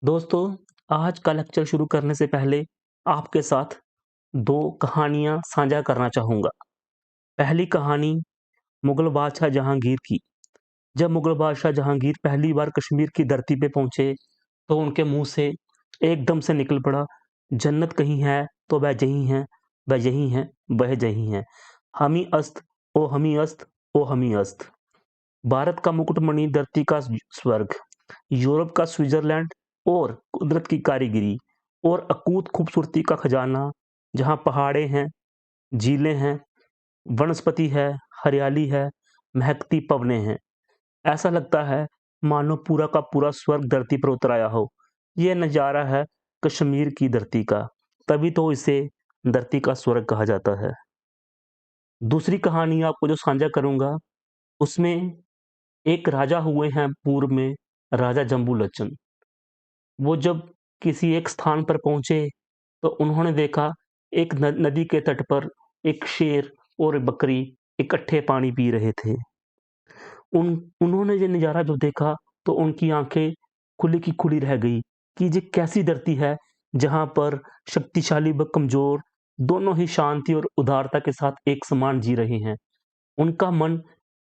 दोस्तों, आज का लेक्चर शुरू करने से पहले आपके साथ 2 कहानियाँ साझा करना चाहूँगा। पहली कहानी मुग़ल बादशाह जहांगीर की। जब मुग़ल बादशाह जहांगीर पहली बार कश्मीर की धरती पे पहुँचे, तो उनके मुँह से एकदम से निकल पड़ा, जन्नत कहीं है तो वह यहीं है, वह यहीं है, वह यहीं है। हामी अस्त, ओ हमी अस्त, ओ हमी अस्त। भारत का मुकुटमणि, धरती का स्वर्ग, यूरोप का स्विट्ज़रलैंड और कुदरत की कारीगरी और अकूत खूबसूरती का खजाना, जहाँ पहाड़ें हैं, झीलें हैं, वनस्पति है, हरियाली है, महकती पवनें हैं। ऐसा लगता है मानो पूरा का पूरा स्वर्ग धरती पर उतर आया हो। ये नज़ारा है कश्मीर की धरती का, तभी तो इसे धरती का स्वर्ग कहा जाता है। दूसरी कहानी आपको जो साझा करूँगा, उसमें एक राजा हुए हैं पूर्व में, राजा जम्बू-लोचन। वो जब किसी एक स्थान पर पहुँचे, तो उन्होंने देखा एक न नदी के तट पर एक शेर और बकरी इकट्ठे पानी पी रहे थे। उन्होंने ये नज़ारा जब देखा, तो उनकी आँखें खुली की खुली रह गई कि ये कैसी धरती है, जहाँ पर शक्तिशाली व कमज़ोर दोनों ही शांति और उदारता के साथ एक समान जी रहे हैं। उनका मन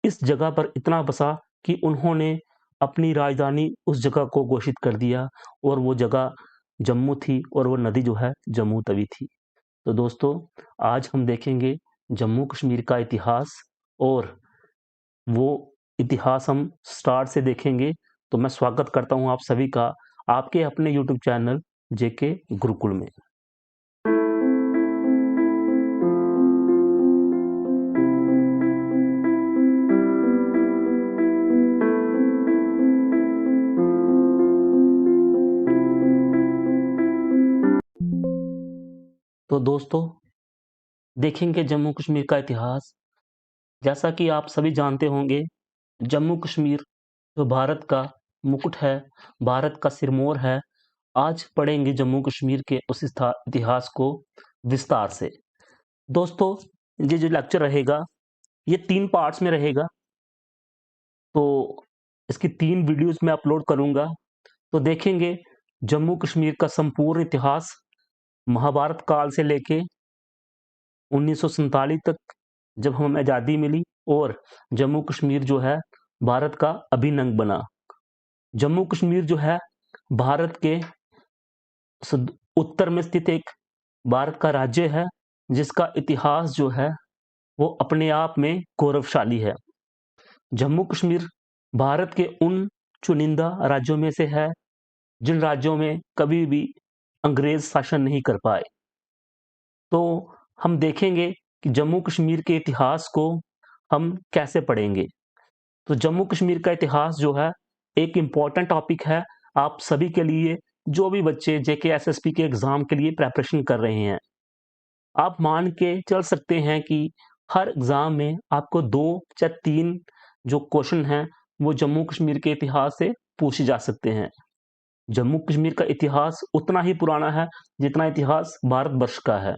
इस जगह पर इतना बसा कि उन्होंने अपनी राजधानी उस जगह को घोषित कर दिया और वो जगह जम्मू थी और वो नदी जो है जम्मू तवी थी। तो दोस्तों, आज हम देखेंगे जम्मू कश्मीर का इतिहास और वो इतिहास हम स्टार्ट से देखेंगे। तो मैं स्वागत करता हूँ आप सभी का आपके अपने यूट्यूब चैनल जेके गुरुकुल में। तो दोस्तों, देखेंगे जम्मू कश्मीर का इतिहास। जैसा कि आप सभी जानते होंगे, जम्मू कश्मीर जो भारत का मुकुट है, भारत का सिरमौर है। आज पढ़ेंगे जम्मू कश्मीर के उस इतिहास को विस्तार से। दोस्तों, ये जो लेक्चर रहेगा, ये 3 पार्ट्स में रहेगा। तो इसकी 3 वीडियोज़ मैं अपलोड करूँगा। तो देखेंगे जम्मू कश्मीर का संपूर्ण इतिहास, महाभारत काल से लेके 1947 तक, जब हमें आज़ादी मिली और जम्मू कश्मीर जो है भारत का अभिन्न अंग बना। जम्मू कश्मीर जो है भारत के उत्तर में स्थित एक भारत का राज्य है, जिसका इतिहास जो है वो अपने आप में गौरवशाली है। जम्मू कश्मीर भारत के उन चुनिंदा राज्यों में से है, जिन राज्यों में कभी भी अंग्रेज शासन नहीं कर पाए। तो हम देखेंगे कि जम्मू कश्मीर के इतिहास को हम कैसे पढ़ेंगे। तो जम्मू कश्मीर का इतिहास जो है एक इम्पॉर्टेंट टॉपिक है आप सभी के लिए, जो भी बच्चे जेके एसएसपी के एग्ज़ाम के लिए प्रिपरेशन कर रहे हैं। आप मान के चल सकते हैं कि हर एग्ज़ाम में आपको 2 या 3 जो क्वेश्चन हैं, वो जम्मू कश्मीर के इतिहास से पूछे जा सकते हैं। जम्मू कश्मीर का इतिहास उतना ही पुराना है, जितना इतिहास भारतवर्ष का है।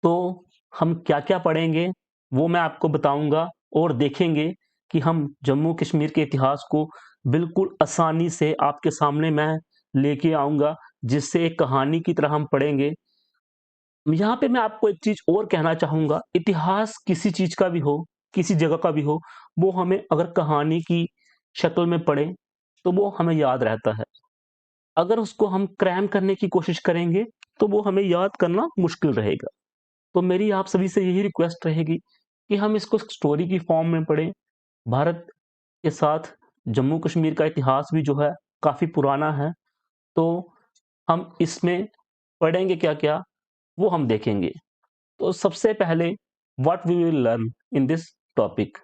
तो हम क्या-क्या पढ़ेंगे, वो मैं आपको बताऊँगा और देखेंगे कि हम जम्मू कश्मीर के इतिहास को बिल्कुल आसानी से आपके सामने मैं लेके आऊँगा, जिससे एक कहानी की तरह हम पढ़ेंगे। यहाँ पे मैं आपको एक चीज़ और कहना चाहूँगा, इतिहास किसी चीज़ का भी हो, किसी जगह का भी हो, वो हमें अगर कहानी की शक्ल में पढ़ें, तो वो हमें याद रहता है। अगर उसको हम क्रैम करने की कोशिश करेंगे, तो वो हमें याद करना मुश्किल रहेगा। तो मेरी आप सभी से यही रिक्वेस्ट रहेगी कि हम इसको स्टोरी की फॉर्म में पढ़ें। भारत के साथ जम्मू कश्मीर का इतिहास भी जो है काफ़ी पुराना है, तो हम इसमें पढ़ेंगे क्या-क्या, वो हम देखेंगे। तो सबसे पहले what we will learn in this topic.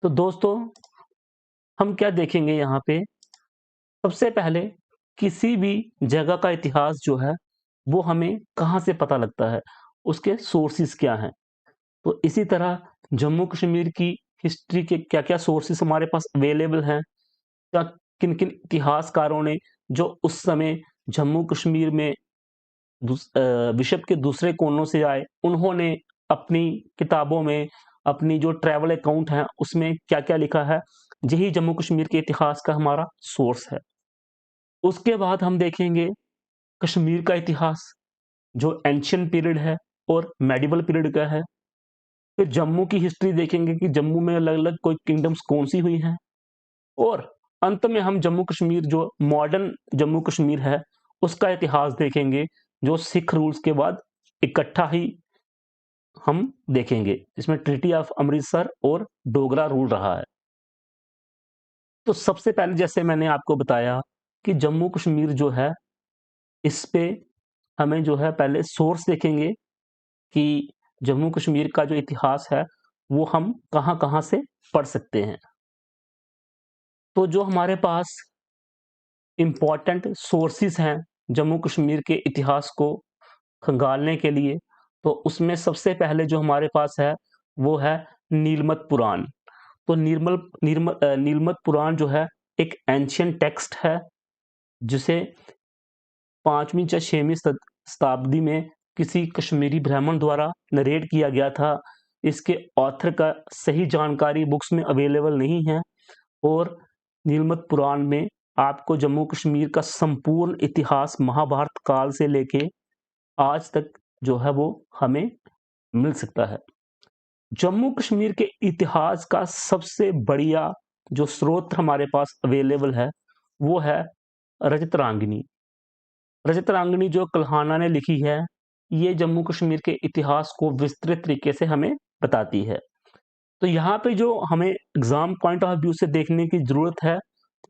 तो दोस्तों, हम क्या देखेंगे यहाँ पे, सबसे पहले किसी भी जगह का इतिहास जो है, वो हमें कहाँ से पता लगता है, उसके सोर्सेज़ क्या हैं। तो इसी तरह जम्मू कश्मीर की हिस्ट्री के क्या-क्या सोर्सेज़ हमारे पास अवेलेबल हैं, या किन-किन इतिहासकारों ने जो उस समय जम्मू कश्मीर में विश्व के दूसरे कोनों से आए, उन्होंने अपनी किताबों में, अपनी जो ट्रैवल अकाउंट हैं, उसमें क्या-क्या लिखा है, यही जम्मू कश्मीर के इतिहास का हमारा सोर्स है। उसके बाद हम देखेंगे कश्मीर का इतिहास, जो एंशिएंट पीरियड है और मेडिवल पीरियड का है। फिर जम्मू की हिस्ट्री देखेंगे कि जम्मू में अलग-अलग कोई किंगडम्स कौन-सी हुई हैं, और अंत में हम जम्मू कश्मीर जो मॉडर्न जम्मू कश्मीर है, उसका इतिहास देखेंगे, जो सिख रूल्स के बाद इकट्ठा ही हम देखेंगे, जिसमें ट्रीटी ऑफ अमृतसर और डोगरा रूल रहा है। तो सबसे पहले जैसे मैंने आपको बताया कि जम्मू कश्मीर जो है, इस पे हमें जो है पहले सोर्स देखेंगे कि जम्मू कश्मीर का जो इतिहास है, वो हम कहाँ-कहाँ से पढ़ सकते हैं। तो जो हमारे पास इम्पोर्टेंट सोर्सेज़ हैं जम्मू कश्मीर के इतिहास को खंगालने के लिए, तो उसमें सबसे पहले जो हमारे पास है, वो है नीलमत पुराण। तो नीलमत पुराण जो है, एक एंशिएंट टेक्स्ट है, जिसे 5वीं या 6वीं शताब्दी में किसी कश्मीरी ब्राह्मण द्वारा नरेट किया गया था। इसके ऑथर का सही जानकारी बुक्स में अवेलेबल नहीं है, और नीलमत पुराण में आपको जम्मू कश्मीर का संपूर्ण इतिहास महाभारत काल से लेके आज तक जो है वो हमें मिल सकता है। जम्मू कश्मीर के इतिहास का सबसे बढ़िया जो स्रोत हमारे पास अवेलेबल है, वो है रजतरांगिनी। रजतरांगिनी जो कल्हाना ने लिखी है, ये जम्मू कश्मीर के इतिहास को विस्तृत तरीके से हमें बताती है। तो यहाँ पे जो हमें एग्ज़ाम पॉइंट ऑफ व्यू से देखने की ज़रूरत है,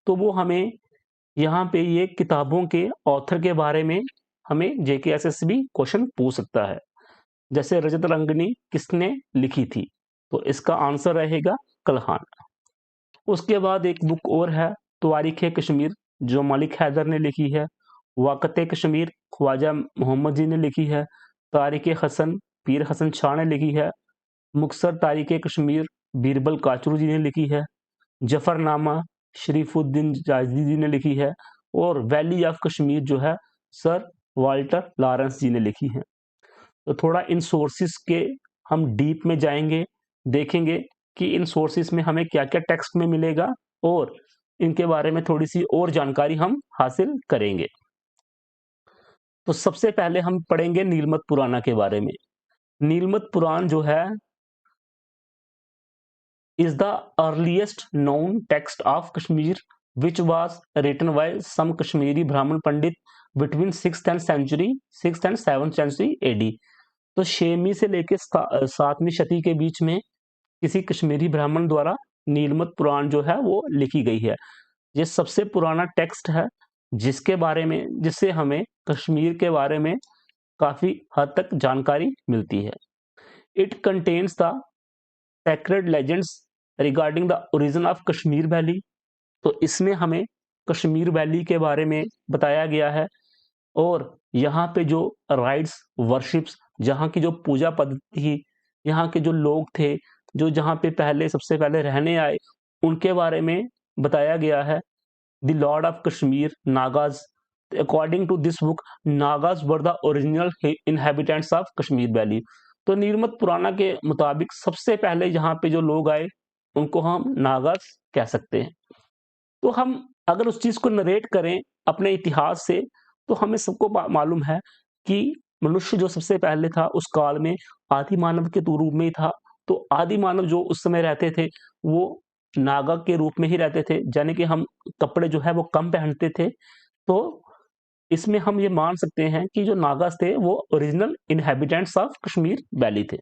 तो वो हमें यहाँ पे ये किताबों के ऑथर के बारे में हमें जेके एसएसबी क्वेश्चन पूछ सकता है। जैसे रजतरंगिनी किसने लिखी थी? तो इसका आंसर रहेगा कल्हान। उसके बाद एक बुक और है, तवारीख़ कश्मीर, जो मलिक हैदर ने लिखी है। वाक़त कश्मीर, ख्वाजा मोहम्मद जी ने लिखी है। तारिक हसन, पीर हसन शाह ने लिखी है। मुख्तसर तारीख़ कश्मीर, बीरबल काचरू जी ने लिखी है। जफरनामा, शरीफुद्दीन जायज़ी जी ने लिखी है। और वैली ऑफ कश्मीर जो है, सर वाल्टर लॉरेंस जी ने लिखी है। तो थोड़ा इन सोर्सेस के हम डीप में जाएँगे, देखेंगे कि इन सोर्सेस में हमें क्या-क्या टेक्स्ट में मिलेगा, और इनके बारे में थोड़ी-सी और जानकारी हम हासिल करेंगे। तो सबसे पहले हम पढ़ेंगे नीलमत पुराना के बारे में। नीलमत पुराण जो है, is the earliest known text of Kashmir, which was written by some Kashmiri Brahmin Pandit between 6th and 7th century AD। तो 6वीं से लेके 7वीं शती के बीच में किसी कश्मीरी ब्राह्मण द्वारा नीलमत पुराण जो है वो लिखी गई है। ये सबसे पुराना टेक्स्ट है, जिससे हमें कश्मीर के बारे में काफ़ी हद तक जानकारी मिलती है। It contains the sacred legends regarding the origin of Kashmir valley. तो इसमें हमें कश्मीर वैली के बारे में बताया गया है, और यहाँ पे जो राइट्स, वर्शिप्स, जहाँ की जो पूजा पद्धति थी, यहाँ के जो लोग थे, जो जहाँ पे सबसे पहले रहने आए, उनके बारे में बताया गया है। The lord of Kashmir, Nagas. According to this book, Nagas were the original inhabitants of Kashmir valley. तो नीलमत पुराना के मुताबिक सबसे पहले यहाँ पे जो लोग आए, उनको हम नागाज कह सकते हैं। तो हम अगर उस चीज़ को नरेट करें अपने इतिहास से, तो हमें सबको मालूम है कि मनुष्य जो सबसे पहले था, उस काल में आदि मानव के रूप में ही था। तो आदि मानव जो उस समय रहते थे, वो नागा के रूप में ही रहते थे, यानी कि हम कपड़े जो है वो कम पहनते थे। तो इसमें हम ये मान सकते हैं कि जो नागास थे, वो original inhabitants of Kashmir valley थे।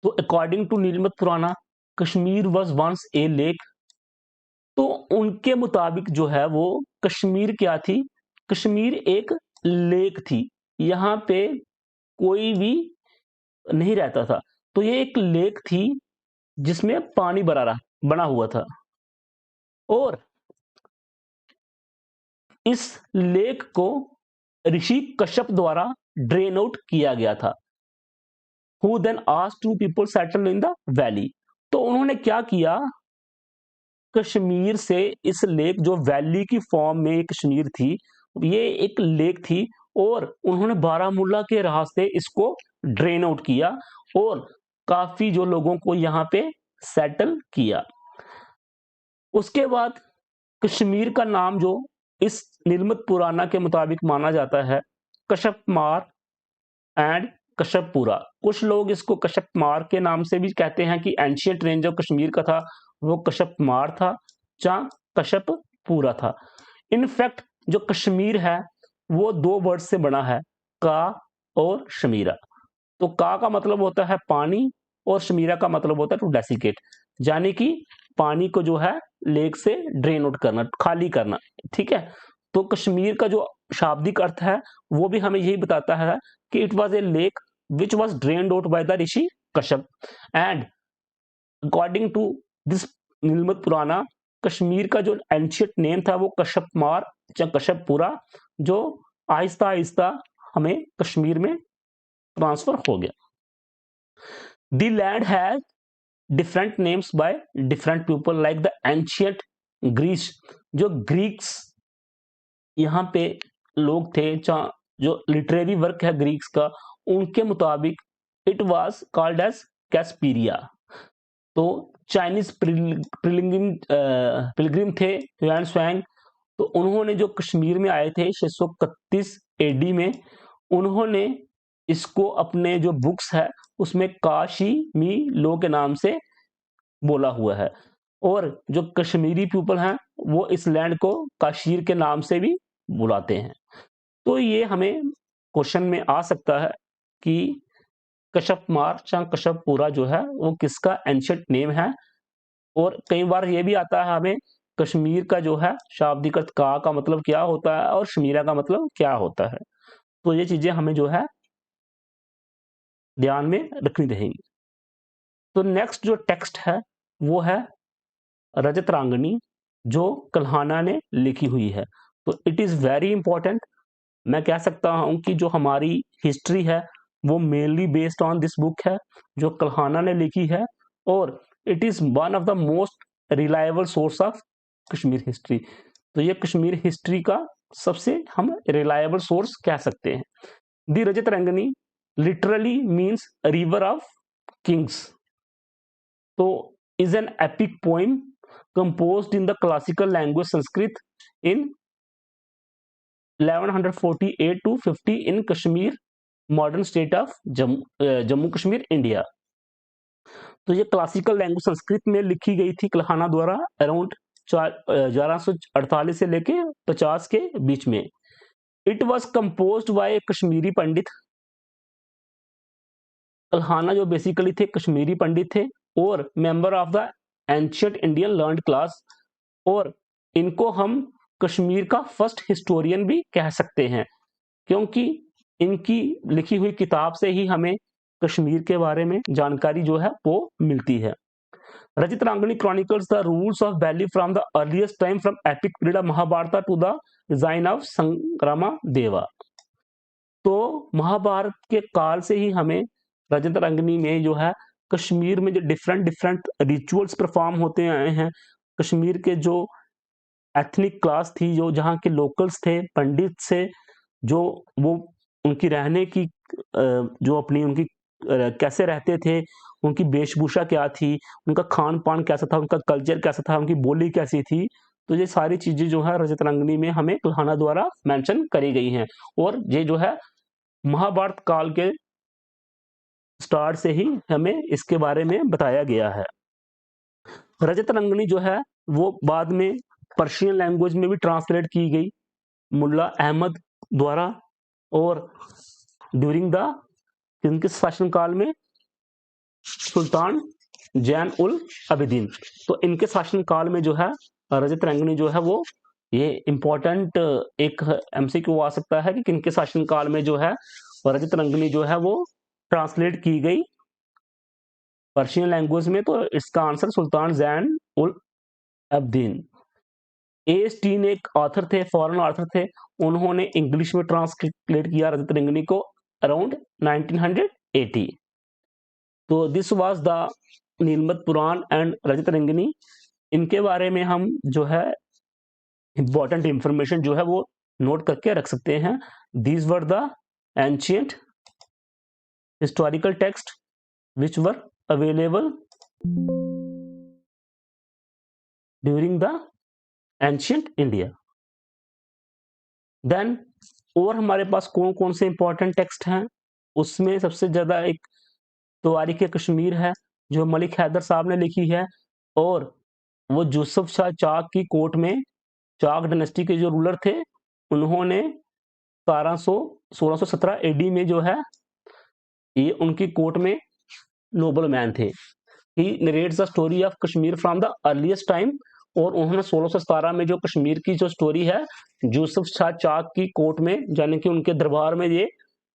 तो according to Nilamata Purana, Kashmir was once a lake. तो उनके मुताबिक जो है वो कश्मीर क्या थी? कश्मीर एक लेक थी। यहाँ पे कोई भी नहीं रहता था। तो ये एक लेक थी, जिसमें पानी बना हुआ था, और इस लेक को ऋषि कश्यप द्वारा ड्रेन आउट किया गया था। Who then asked to people settle in the valley. तो उन्होंने क्या किया, कश्मीर से इस लेक, जो वैली की फॉर्म में कश्मीर थी, ये एक लेक थी, और उन्होंने बारामूला के रास्ते इसको ड्रेन आउट किया, और काफी जो लोगों को यहाँ पे सेटल किया। उसके बाद कश्मीर का नाम जो इस नीलमत पुराना के मुताबिक माना जाता है कश्यपमार एंड कश्यपपुरा। कुछ लोग इसको कश्यपमार के नाम से भी कहते हैं कि एंशियंट रेंज जो कश्मीर का था वो कश्यपमार था या कश्यपपुरा था। इनफैक्ट जो कश्मीर है वो दो वर्ड से बना है, का और शमीरा। तो का मतलब होता है पानी और शमीरा का मतलब होता है टू डेसिकेट, यानी कि पानी को जो है लेक से ड्रेन आउट करना, खाली करना। ठीक है, तो कश्मीर का जो शाब्दिक अर्थ है वो भी हमें यही बताता है कि it was a lake which was drained out by the Rishi Kashyap and according to this Nilmat Purana, Kashmir का जो एंशियंट नेम था वो कश्यपमार या कश्यपपुरा, जो आहिस्ता आहिस्ता हमें कश्मीर में ट्रांसफर हो गया। The land has different names by different people like the ancient Greece. जो ग्रीक्स यहाँ पे लोग थे, जो लिटरेरी वर्क है ग्रीक्स का, उनके मुताबिक इट वाज कॉल्ड एज कैस्पीरिया। तो चाइनीज पिलग्रिम थे ह्यूआन स्वांग, तो उन्होंने जो कश्मीर में आए थे 631 एडी में, उन्होंने इसको अपने जो बुक्स है उसमें काशी मी लो के नाम से बोला हुआ है। और जो कश्मीरी पीपल हैं वो इस लैंड को काशीर के नाम से भी बुलाते हैं। तो ये हमें क्वेश्चन में आ सकता है कि कश्यपमार या कश्यपपुरा जो है वो किसका एंशियंट नेम है। और कई बार ये भी आता है हमें कश्मीर का जो है शाब्दिक अर्थ का मतलब क्या होता है और शमीरा का मतलब क्या होता है। तो ये चीजें हमें जो है ध्यान में रखनी रहेंगी। तो नेक्स्ट जो टेक्स्ट है वो है रजत रांगनी, जो कल्हाना ने लिखी हुई है। तो इट इज वेरी इंपॉर्टेंट। मैं कह सकता हूं कि जो हमारी हिस्ट्री है वो mainly based on this book है जो कल्हाना ने लिखी है, और it is one of the most reliable source of Kashmir history. तो ये कश्मीर हिस्ट्री का सबसे हम रिलायबल सोर्स कह सकते हैं। The Rajatarangini literally means river of kings. तो is an epic poem composed in the classical language Sanskrit in 1148 to 50 in Kashmir, modern state of Jammu Kashmir India. तो ये क्लासिकल लैंग्वेज संस्कृत में लिखी गई थी कल्हाना द्वारा अराउंड 1148 से लेके 50 के बीच में। It was composed by Kashmiri Pandit. Kalhana जो बेसिकली थे कश्मीरी पंडित थे और member of the ancient Indian learned class, और इनको हम कश्मीर का फर्स्ट हिस्टोरियन भी कह सकते हैं, क्योंकि इनकी लिखी हुई किताब से ही हमें कश्मीर के बारे में जानकारी जो है वो मिलती है। Rajatarangini chronicles the rules of valley from the earliest time from epic period of Mahabharata to the design of Sangrama Deva. तो महाभारत के काल से ही हमें रजत रंगनी में जो है कश्मीर में जो डिफरेंट डिफरेंट रिचुअल्स परफॉर्म होते आए हैं, कश्मीर के जो एथनिक क्लास थी, जो जहाँ के लोकल्स थे, पंडित से, जो वो उनकी रहने की जो अपनी उनकी कैसे रहते थे, उनकी वेशभूषा क्या थी, उनका खान पान कैसा था, उनका कल्चर कैसा था, उनकी बोली कैसी थी। तो ये सारी चीजें जो है रजत रंगनी में हमें कल्हाना द्वारा मेंशन करी गई हैं, और ये जो है महाभारत काल के स्टार्ट से ही हमें इसके बारे में बताया गया है। रजत रंगनी जो है वो बाद में पर्शियन लैंग्वेज में भी ट्रांसलेट की गई मुल्ला अहमद द्वारा, और ड्यूरिंग द इनके शासनकाल में सुल्तान जैन उल अबिदीन। तो इनके शासनकाल में जो है रजत रंगनी जो है वो, ये इंपॉर्टेंट एक एमसीक्यू आ सकता है कि किनके शासनकाल में जो है रजत रंगनी जो है वो ट्रांसलेट की गई पर्शियन लैंग्वेज में। तो इसका आंसर सुल्तान जैन उल अबिदीन। एएसटी एक ऑथर थे, फॉरेन ऑथर थे, उन्होंने इंग्लिश में ट्रांसलेट किया रजत रंगनी को अराउंड 1980। तो this was the Nilmat Purana and Rajatarangini. इनके बारे में हम जो है इंपॉर्टेंट इंफॉर्मेशन जो है वो नोट करके रख सकते हैं। These were the ancient historical text which were available during the ancient India. Then और हमारे पास कौन कौन से इंपॉर्टेंट टेक्स्ट हैं, उसमें सबसे ज्यादा एक तवारीख कश्मीर है जो मलिक हैदर साहब ने लिखी है, और वो यूसुफ शाह चाक की कोर्ट में, चाक डायनेस्टी के जो रूलर थे उन्होंने 1617 एडी में जो है ये उनकी कोर्ट में नोबल मैन थे। He narrates the story of Kashmir from the earliest time, और उन्होंने 1617 में जो कश्मीर की जो स्टोरी है यूसुफ शाह चाक की कोर्ट में, यानी कि उनके दरबार में ये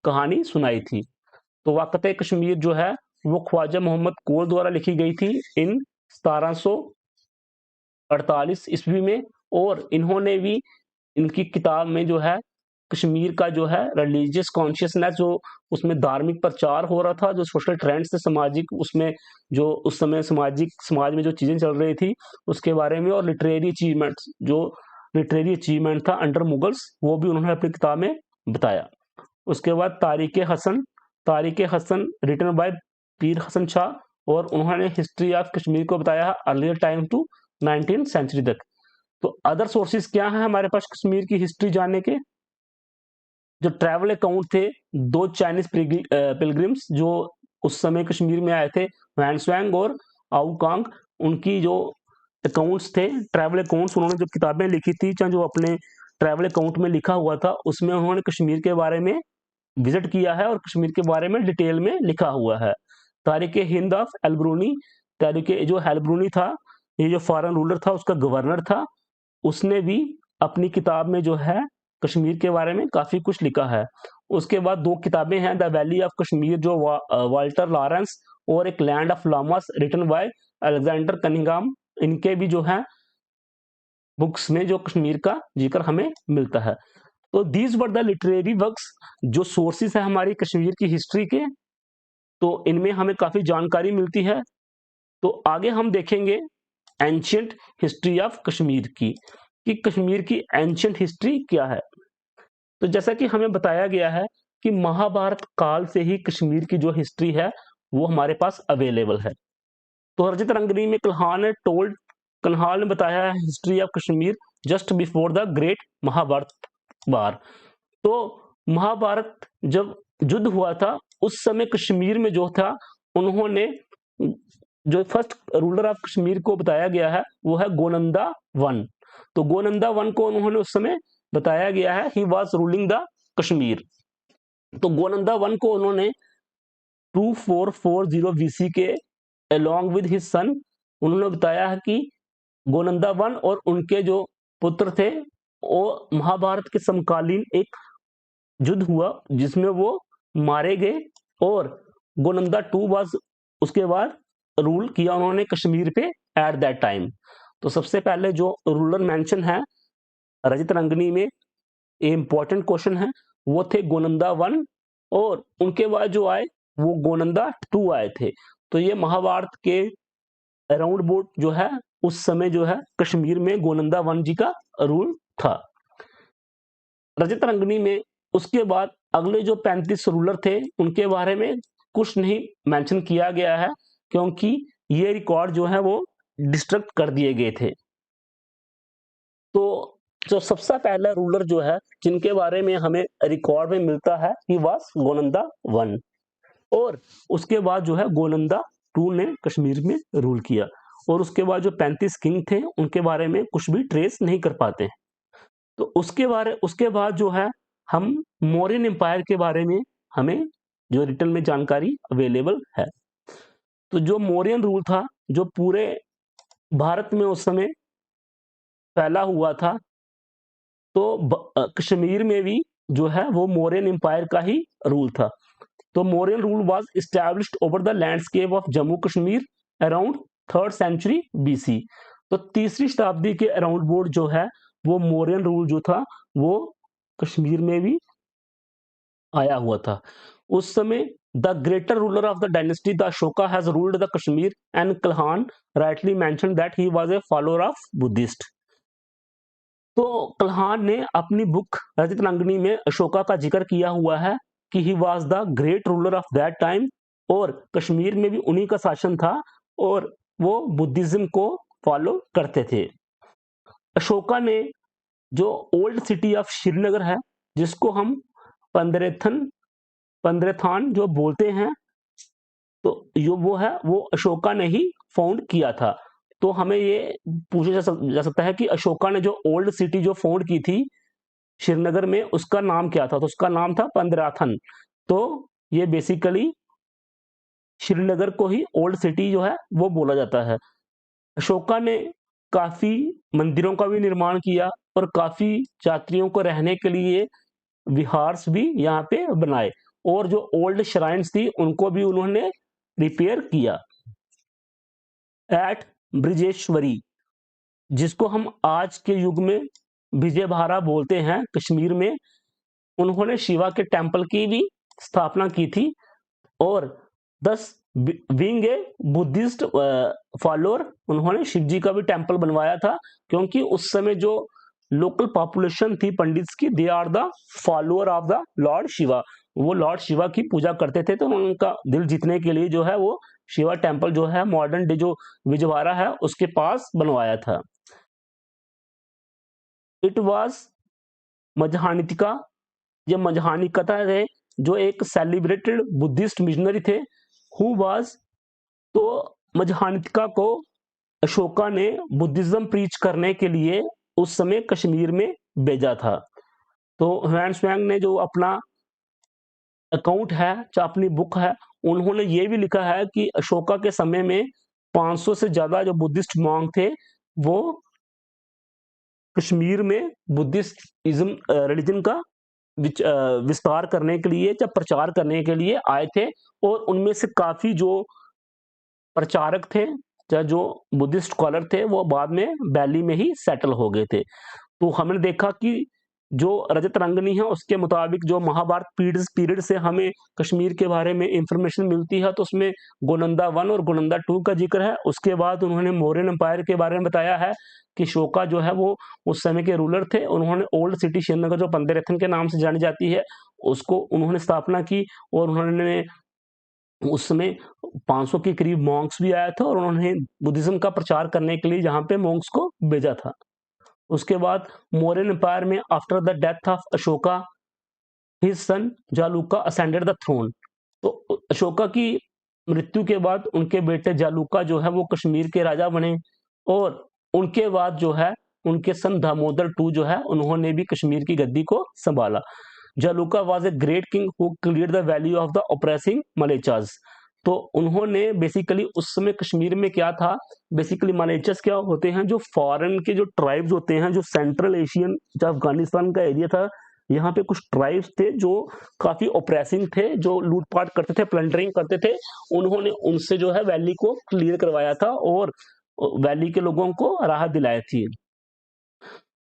कहानी सुनाई थी। तो वाक़त कश्मीर जो है वो ख्वाजा मोहम्मद कोल द्वारा लिखी गई थी इन 1748 ईस्वी में, और इन्होंने भी इनकी किताब में जो है कश्मीर का जो है रिलीजियस कॉन्शियसनेस, जो उसमें धार्मिक प्रचार हो रहा था, जो सोशल ट्रेंड्स थे सामाजिक, उसमें जो उस समय समाज में जो चीजें चल रही थी उसके बारे में, और लिटरेरी अचीवमेंट था अंडर मुगल्स, वो भी उन्होंने अपनी किताब में बताया। उसके बाद तारिक हसन रिटन बाय पीर हसन शाह, और उन्होंने हिस्ट्री ऑफ कश्मीर को बताया earlier time to 19th century तक। तो अदर सोर्सेज क्या है हमारे पास कश्मीर की हिस्ट्री जानने के? जो ट्रैवल अकाउंट थे, दो चाइनीज पिलग्रिम्स जो उस समय कश्मीर में आए थे, वैनस्वैंग और आउकांग, उनकी जो अकाउंट्स थे, ट्रैवल अकाउंट्स, उन्होंने जो किताबें लिखी थी, चाहे जो अपने ट्रैवल अकाउंट में लिखा हुआ था उसमें उन्होंने कश्मीर के बारे में विजिट किया है और कश्मीर के बारे में डिटेल में लिखा हुआ है। तारिक हिंद ऑफ एल्ब्रूनी, तारिक जो हेल्ब्रूनी था, ये जो फॉरेन रूलर था उसका गवर्नर था, उसने भी अपनी किताब में जो है कश्मीर के बारे में काफी कुछ लिखा है। उसके बाद दो किताबें हैं, द वैली ऑफ कश्मीर जो वाल्टर लॉरेंस, और एक land of lamas written by Alexander Cunningham, इनके भी जो है बुक्स में जो कश्मीर का जिक्र हमें मिलता है। तो these were the literary works, जो सोर्सेस है हमारी कश्मीर की हिस्ट्री के, तो इनमें हमें काफी जानकारी मिलती है। तो आगे हम देखेंगे एंशियंट हिस्ट्री ऑफ कश्मीर की, कि कश्मीर की एंशियंट हिस्ट्री क्या है। तो जैसा कि हमें बताया गया है कि महाभारत काल से ही कश्मीर की जो हिस्ट्री है वो हमारे पास अवेलेबल है। तो रजत रंगनी में कन्हाल ने बताया है history of Kashmir just before the great Mahabharata war. तो महाभारत जब युद्ध हुआ था उस समय कश्मीर में जो था, उन्होंने जो फर्स्ट रूलर ऑफ कश्मीर को बताया गया है वो है गोनंदा वन। तो गोनंदा वन को उन्होंने उस समय बताया गया है he was ruling the Kashmir. तो गोनंदा वन को उन्होंने 2440 बीसी के अलोंग विद हिज सन, उन्होंने बताया है कि गोनंदा वन और उनके जो पुत्र थे वो महाभारत के समकालीन एक युद्ध हुआ जिसमें वो मारे गए, और गोनंदा टू वाज उसके बाद रूल किया उन्होंने कश्मीर पे एट दैट टाइम। तो सबसे पहले जो रूलर मेंशन है रजत रंगनी में, ये इंपॉर्टेंट क्वेश्चन है, वो थे गोनंदा वन, और उनके बाद जो आए वो गोनंदा टू आए थे। तो ये महाभारत के अराउंड बोट जो है उस समय जो है कश्मीर में गोनंदा वन जी का रूल था। रजत रंगनी में उसके बाद अगले जो 35 रूलर थे उनके बारे में कुछ नहीं मेंशन किया गया है, क्योंकि ये रिकॉर्ड जो है वो डिस्ट्रक्ट कर दिए गए थे। तो जो सबसे पहला रूलर जो है जिनके बारे में हमें रिकॉर्ड में मिलता है ही वाज गोनंदा वन, और उसके बाद जो है गोनंदा टू ने कश्मीर में रूल किया, और उसके बाद जो 35 किंग थे उनके बारे में कुछ भी ट्रेस नहीं कर पाते। तो उसके बाद जो है हम मौर्यन एम्पायर के बारे में हमें जो रिटन में जानकारी अवेलेबल है। तो जो मौर्यन रूल था जो पूरे भारत में उस समय फैला हुआ था, तो कश्मीर में भी जो है वो मौर्यन एम्पायर का ही रूल था। तो Mauryan rule was established over the landscape of Jammu Kashmir around 3rd century BC. तो तीसरी शताब्दी के अराउंड बोर्ड जो है वो मौर्यन रूल जो था वो कश्मीर में भी आया हुआ था। उस समय the greater ruler of the dynasty the Ashoka has ruled the Kashmir, and Kalhan rightly mentioned that he was a follower of Buddhist. तो कल्हान ने अपनी बुक रजत रंगनी में अशोका का जिक्र किया हुआ है कि he was the great ruler of that time, और कश्मीर में भी उन्हीं का शासन था और वो बुद्धिज्म को फॉलो करते थे। अशोका ने जो ओल्ड सिटी ऑफ श्रीनगर है, जिसको हम पंद्रेथान जो बोलते हैं, तो यो वो है वो अशोका ने ही फाउंड किया था। तो हमें ये पूछा जा सकता है कि अशोका ने जो ओल्ड सिटी जो फाउंड की थी श्रीनगर में, उसका नाम क्या था? तो उसका नाम था पंद्राथन। तो ये बेसिकली श्रीनगर को ही ओल्ड सिटी जो है वो बोला जाता है। अशोका ने काफी मंदिरों का भी निर्माण किया और काफी यात्रियों को रहने के लिए विहार्स भी यहाँ पे बनाए, और जो ओल्ड श्राइन्स थी उनको भी उन्होंने रिपेयर किया। एट ब्रिजेश्वरी, जिसको हम आज के युग में विजयभारा बोलते हैं कश्मीर में, उन्होंने शिवा के टेम्पल की भी स्थापना की थी। और 10 बीइंग ए बुद्धिस्ट फॉलोअर, उन्होंने शिव जी का भी टेम्पल बनवाया था, क्योंकि उस समय जो लोकल पॉपुलेशन थी पंडित्स की, they are the follower of the lord Shiva, वो लॉर्ड शिवा की पूजा करते थे। तो उनका दिल जीतने के लिए जो है वो शिवा टेम्पल जो है मॉडर्न डे जो विजयवाड़ा है उसके पास बनवाया था। इट वॉज मजहानिका, ये मजहानिका थे जो एक सेलिब्रेटेड बुद्धिस्ट मिशनरी थे। हु वाज, तो मजहानिका को अशोका ने बुद्धिज्म प्रीच करने के लिए उस समय कश्मीर में भेजा था। तो ह्वेन त्सांग ने जो अपना अकाउंट है, जो अपनी बुक है, उन्होंने ये भी लिखा है कि अशोका के समय में 500 से ज्यादा जो बुद्धिस्ट मॉन्क थे वो कश्मीर में बुद्धिज्म रिलीजन का विस्तार करने के लिए या प्रचार करने के लिए आए थे। और उनमें से काफी जो प्रचारक थे या जो बुद्धिस्ट स्कॉलर थे वो बाद में वैली में ही सेटल हो गए थे। तो हमने देखा कि जो रजत रंगनी है उसके मुताबिक जो महाभारत पीरियड से हमें कश्मीर के बारे में इंफॉर्मेशन मिलती है, तो उसमें गोलंदा 1 और गोलंदा 2 का जिक्र है। उसके बाद उन्होंने मौर्यन एम्पायर के बारे में बताया है कि अशोका जो है वो उस समय के रूलर थे। उन्होंने ओल्ड सिटी श्रीनगर जो पंद्रेथन के नाम से जानी जाती है उसको उन्होंने स्थापना की, और उन्होंने उस समय 500 के करीब मॉन्क्स भी आया था, और उन्होंने बुद्धिज्म का प्रचार करने के लिए यहाँ पे मॉन्क्स को भेजा था। उसके बाद मौर्यन एम्पायर में after the death of Ashoka his son Jaluka ascended the throne. तो अशोका की मृत्यु के बाद उनके बेटे जालूका जो है वो कश्मीर के राजा बने, और उनके बाद जो है उनके सन दामोदर 2 जो है उन्होंने भी कश्मीर की गद्दी को संभाला। Jaluka was a great king who cleared the valley of the oppressing Mlecchas. तो उन्होंने बेसिकली उस समय कश्मीर में क्या था, बेसिकली मलेचस क्या होते हैं, जो फॉरेन के जो ट्राइब्स होते हैं, जो सेंट्रल एशियन जो अफगानिस्तान का एरिया था, यहाँ पे कुछ ट्राइब्स थे जो काफी ऑपरेसिंग थे, जो लूटपाट करते थे, प्लंडरिंग करते थे। उन्होंने उनसे जो है वैली को क्लियर करवाया था और वैली के लोगों को राहत दिलाई थी।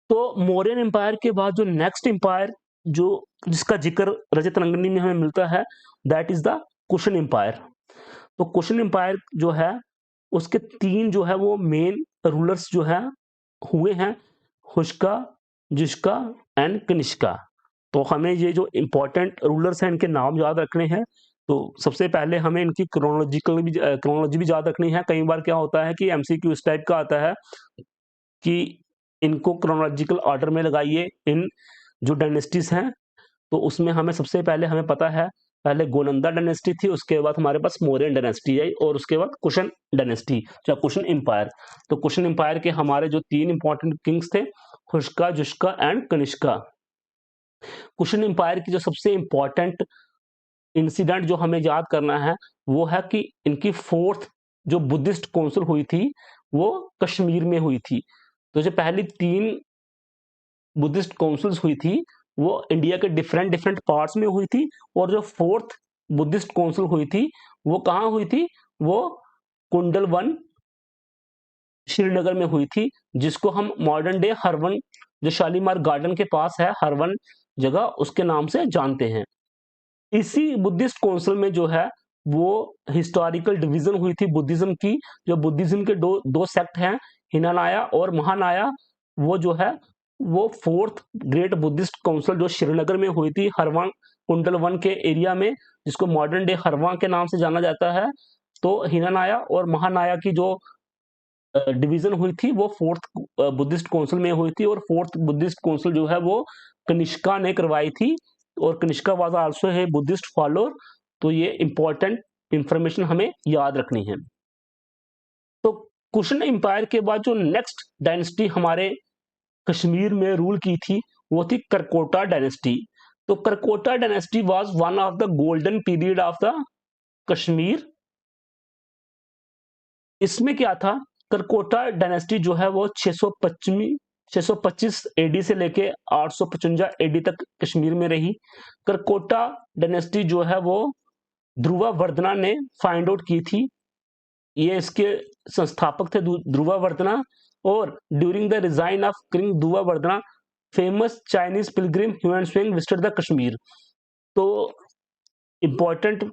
तो मौर्यन एम्पायर के बाद जो नेक्स्ट एम्पायर जो जिसका जिक्र रजत रंगनी में हमें मिलता है, that is the Kushan empire. तो कुशन एम्पायर जो है उसके 3 जो है वो मेन रूलर्स जो है हुए हैं, हुष्का, जिश्का एंड कनिष्का। तो हमें ये जो इंपॉर्टेंट रूलर्स हैं इनके नाम याद रखने हैं। तो सबसे पहले हमें इनकी क्रोनोलॉजी भी याद रखनी है। कई बार क्या होता है कि एमसीक्यू इस टाइप का आता है कि इनको क्रोनोलॉजिकल ऑर्डर में लगाइए इन जो डायनेस्टीज हैं। तो उसमें हमें सबसे पहले हमें पता है, पहले गोलंदा डायनेस्टी थी, उसके बाद हमारे पास मौर्यन डायनेस्टी आई, और उसके बाद कुशन डायनेस्टी या कुशन एम्पायर। तो कुशन एम्पायर के हमारे जो 3 इंपॉर्टेंट किंग्स थे, हुष्का, जुष्का एंड कनिष्का। कुशन एम्पायर की जो सबसे इंपॉर्टेंट इंसिडेंट जो हमें याद करना है वो है कि इनकी 4th जो बुद्धिस्ट काउंसिल हुई थी वो कश्मीर में हुई थी। तो जो पहली 3 बुद्धिस्ट काउंसिल्स हुई थी वो इंडिया के डिफरेंट डिफरेंट पार्ट्स में हुई थी, और जो 4th बुद्धिस्ट काउंसिल हुई थी वो कहाँ हुई थी, वो कुंडल 1 श्रीनगर में हुई थी, जिसको हम मॉडर्न डे हरवन जो शालीमार गार्डन के पास है, हरवन जगह उसके नाम से जानते हैं। इसी बुद्धिस्ट काउंसिल में जो है वो हिस्टोरिकल डिवीजन हुई थी बुद्धिज्म की। जो बुद्धिज्म के दो सेक्ट हैं, हिनानाया और महानाया, वो जो है वो 4th ग्रेट बुद्धिस्ट काउंसिल जो श्रीनगर में हुई थी हरवां कुंडल 1 के एरिया में, जिसको मॉडर्न डे हरवां के नाम से जाना जाता है। तो हिनानाया और महानाया की जो डिवीजन हुई थी वो फोर्थ बुद्धिस्ट काउंसिल में हुई थी, और फोर्थ बुद्धिस्ट काउंसिल जो है वो कनिष्का ने करवाई थी, और कनिष्का वाज आल्सो है बुद्धिस्ट फॉलोअर। तो ये इंपॉर्टेंट इंफॉर्मेशन हमें याद रखनी है। तो कुशन एम्पायर के बाद जो नेक्स्ट डायनेस्टी हमारे कश्मीर में रूल की थी वो थी करकोटा डायनेस्टी। तो Karkota dynasty was one of the golden period of the Kashmir. इसमें क्या था, करकोटा डायनेस्टी जो है वो 625 एडी से लेके 855 एडी तक कश्मीर में रही। करकोटा डायनेस्टी जो है वो ध्रुवा वर्धना ने फाइंड आउट की थी। ये इसके संस्थापक थे ध्रुवा वर्धना, और during the reign of king Dhruva Vardhana famous Chinese pilgrim Hiuen visited the Kashmir. तो इंपॉर्टेंट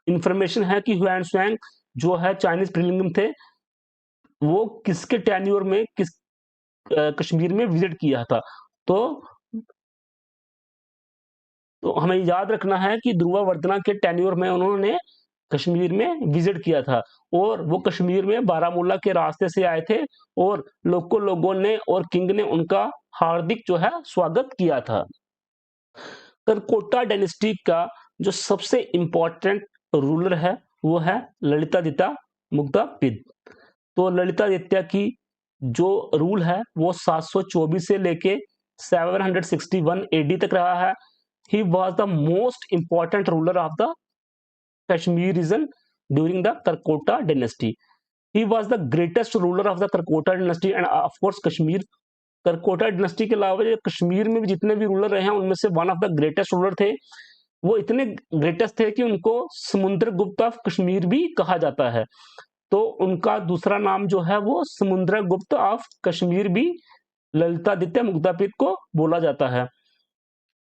इंफॉर्मेशन है कि ह्यूएन जो है चाइनीज पिलग्रिम थे, वो किसके टेन्योर में कश्मीर में विजिट किया था। तो हमें याद रखना है कि ध्रुवा वर्धना के टेन्योर में उन्होंने कश्मीर में विजिट किया था, और वो कश्मीर में बारामूला के रास्ते से आए थे, और लोगों ने और किंग ने उनका हार्दिक जो है स्वागत किया था। करकोटा डायनेस्टी का जो सबसे इंपॉर्टेंट रूलर है वो है ललितादित्य मुग्धापिद। तो ललितादित्य की जो रूल है वो 724 से लेके 761 एडी तक रहा है। He was the most important ruler of the Kashmir reason during the Karkota dynasty. He was the greatest ruler of the Karkota dynasty end of course Kashmir. Karkota dynasty के अलावा कश्मीर में भी जितने भी रूलर रहे हैं उनमें से one of the greatest ruler थे। वो इतने ग्रेटेस्ट थे कि उनको समुद्रगुप्त ऑफ कश्मीर भी कहा जाता है। तो उनका दूसरा नाम जो है वो समुद्रगुप्त ऑफ कश्मीर भी ललितादित्य मुग्धापिद को बोला जाता है।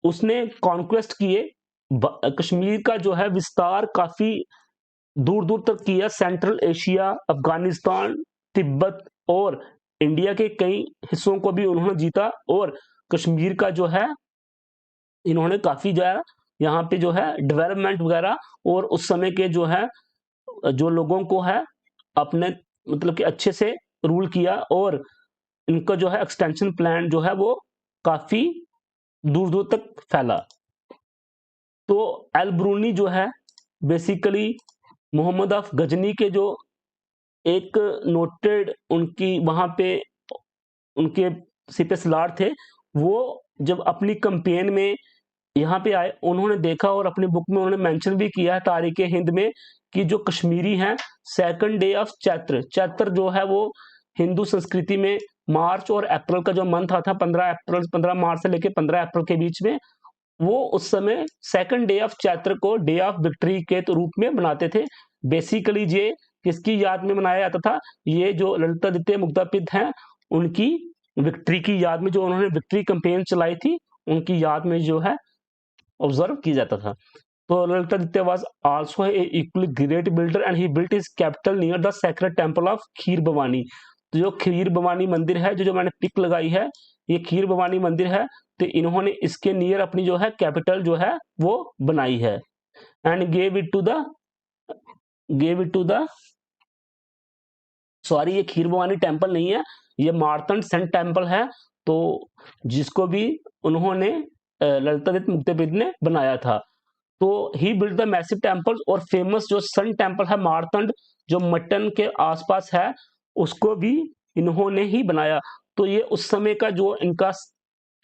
उसने कॉन्क्वेस्ट किए, कश्मीर का जो है विस्तार काफी दूर दूर तक किया। सेंट्रल एशिया, अफगानिस्तान, तिब्बत और इंडिया के कई हिस्सों को भी उन्होंने जीता, और कश्मीर का जो है इन्होंने काफी जो है यहाँ पे जो है डेवलपमेंट वगैरह, और उस समय के जो है जो लोगों को है अपने मतलब कि अच्छे से रूल किया, और इनका जो है एक्सटेंशन प्लान जो है वो काफी दूर दूर तक फैला। तो अल ब्रूनी जो है बेसिकली मोहम्मद ऑफ गजनी के जो एक नोटेड उनकी वहां पे उनके सिपह सलार थे, वो जब अपनी कैंपेन में यहाँ पे आए उन्होंने देखा, और अपनी बुक में उन्होंने मेंशन भी किया है तारीख हिंद में कि जो कश्मीरी हैं second day of Chaitra, Chaitra जो है वो हिंदू संस्कृति में मार्च और अप्रैल का जो मंथ आता था 15 मार्च से लेकर 15 अप्रैल के बीच में, वो उस समय सेकंड डे ऑफ चैत्र को डे ऑफ विक्ट्री के रूप में मनाते थे। बेसिकली ये किसकी याद में मनाया जाता था, ये जो ललितादित्य मुग्धापिद हैं उनकी विक्ट्री की याद में, जो उन्होंने विक्ट्री कैंपेन चलाई थी उनकी याद में जो है ऑब्जर्व की जाता था। तो Lalitaditya was also a equally great builder and he built his capital near the sacred temple of Kheer Bhawani. तो जो खीर भवानी मंदिर है, जो मैंने पिक लगाई है, ये खीर भवानी मंदिर है। तो इन्होंने इसके नियर अपनी जो है कैपिटल जो है वो बनाई है, and gave it to the sorry, ये खीर भवानी टेम्पल नहीं है, ये मार्तंड सन टेम्पल है। तो जिसको भी उन्होंने ललितादित्य मुग्धापिद ने बनाया था। तो ही बिल्ड द मैसिव टेम्पल्स, और फेमस जो सन टेम्पल है मार्तंड जो मटन के आसपास है, उसको भी इन्होंने ही बनाया। तो ये उस समय का जो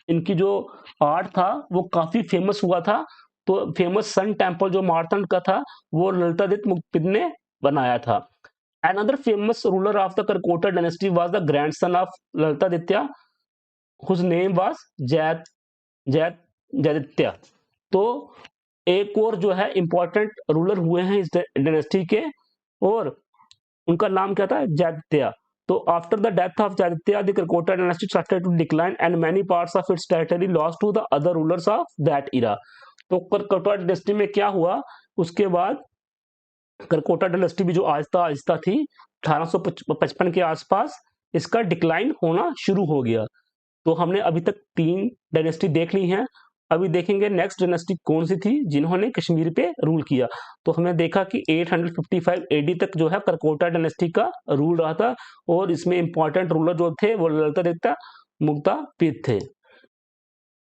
इनकी जो आर्ट था वो काफी फेमस हुआ था। तो फेमस सन टेम्पल जो मार्तंड का था वो ललितादित्य मुग्धापिद ने बनाया था। Another famous ruler of the Karkota dynasty was the grandson of Lalitādityā, whose name was Jayaditya. तो एक और जो है इंपॉर्टेंट रूलर हुए हैं इस डायनेस्टी के, और उनका नाम क्या था, जयादित्य। तो after the death of Jayaditya the Karkota dynasty started to decline and many parts of its territory lost to the other rulers of that era. तो करकोटा डायनेस्टी में क्या हुआ, उसके बाद करकोटा डायनेस्टी भी जो आहिस्ता थी 1855 के आसपास इसका डिक्लाइन होना शुरू हो गया। तो हमने अभी तक 3 डायनेस्टी देख ली हैं। अभी देखेंगे नेक्स्ट डायनेस्टी कौन सी थी जिन्होंने कश्मीर पे रूल किया। तो हमने देखा कि 855 एडी तक जो है करकोटा डायनेस्टी का रूल रहा था, और इसमें इंपॉर्टेंट रूलर जो थे वो ललिता मुक्तापिद थे।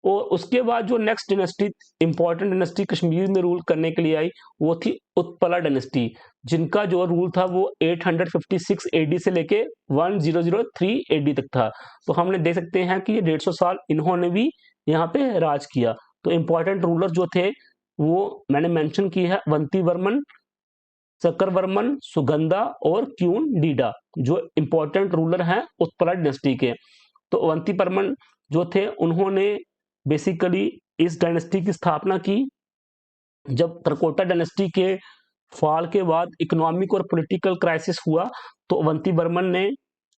और उसके बाद जो next dynasty important dynasty Kashmir में रूल करने के लिए आई वो थी उत्पला डायनेस्टी, जिनका जो रूल था वो 856 एडी से लेके 1003 एडी तक था। तो हमने देख सकते हैं कि ये 150 साल इन्होंने भी यहाँ पे राज किया। तो इंपॉर्टेंट रूलर जो थे वो मैंने मेंशन की है, अवंती वर्मन, सक्करवर्मन, सुगंधा और क्यून डीडा, जो इंपॉर्टेंट रूलर हैं उत्पला डायनेस्टी के। तो अवंती वर्मन जो थे उन्होंने बेसिकली इस डायनेस्टी की स्थापना की। जब करकोटा डायनेस्टी के फॉल के बाद इकोनॉमिक और पॉलिटिकल क्राइसिस हुआ तो अवंती वर्मन ने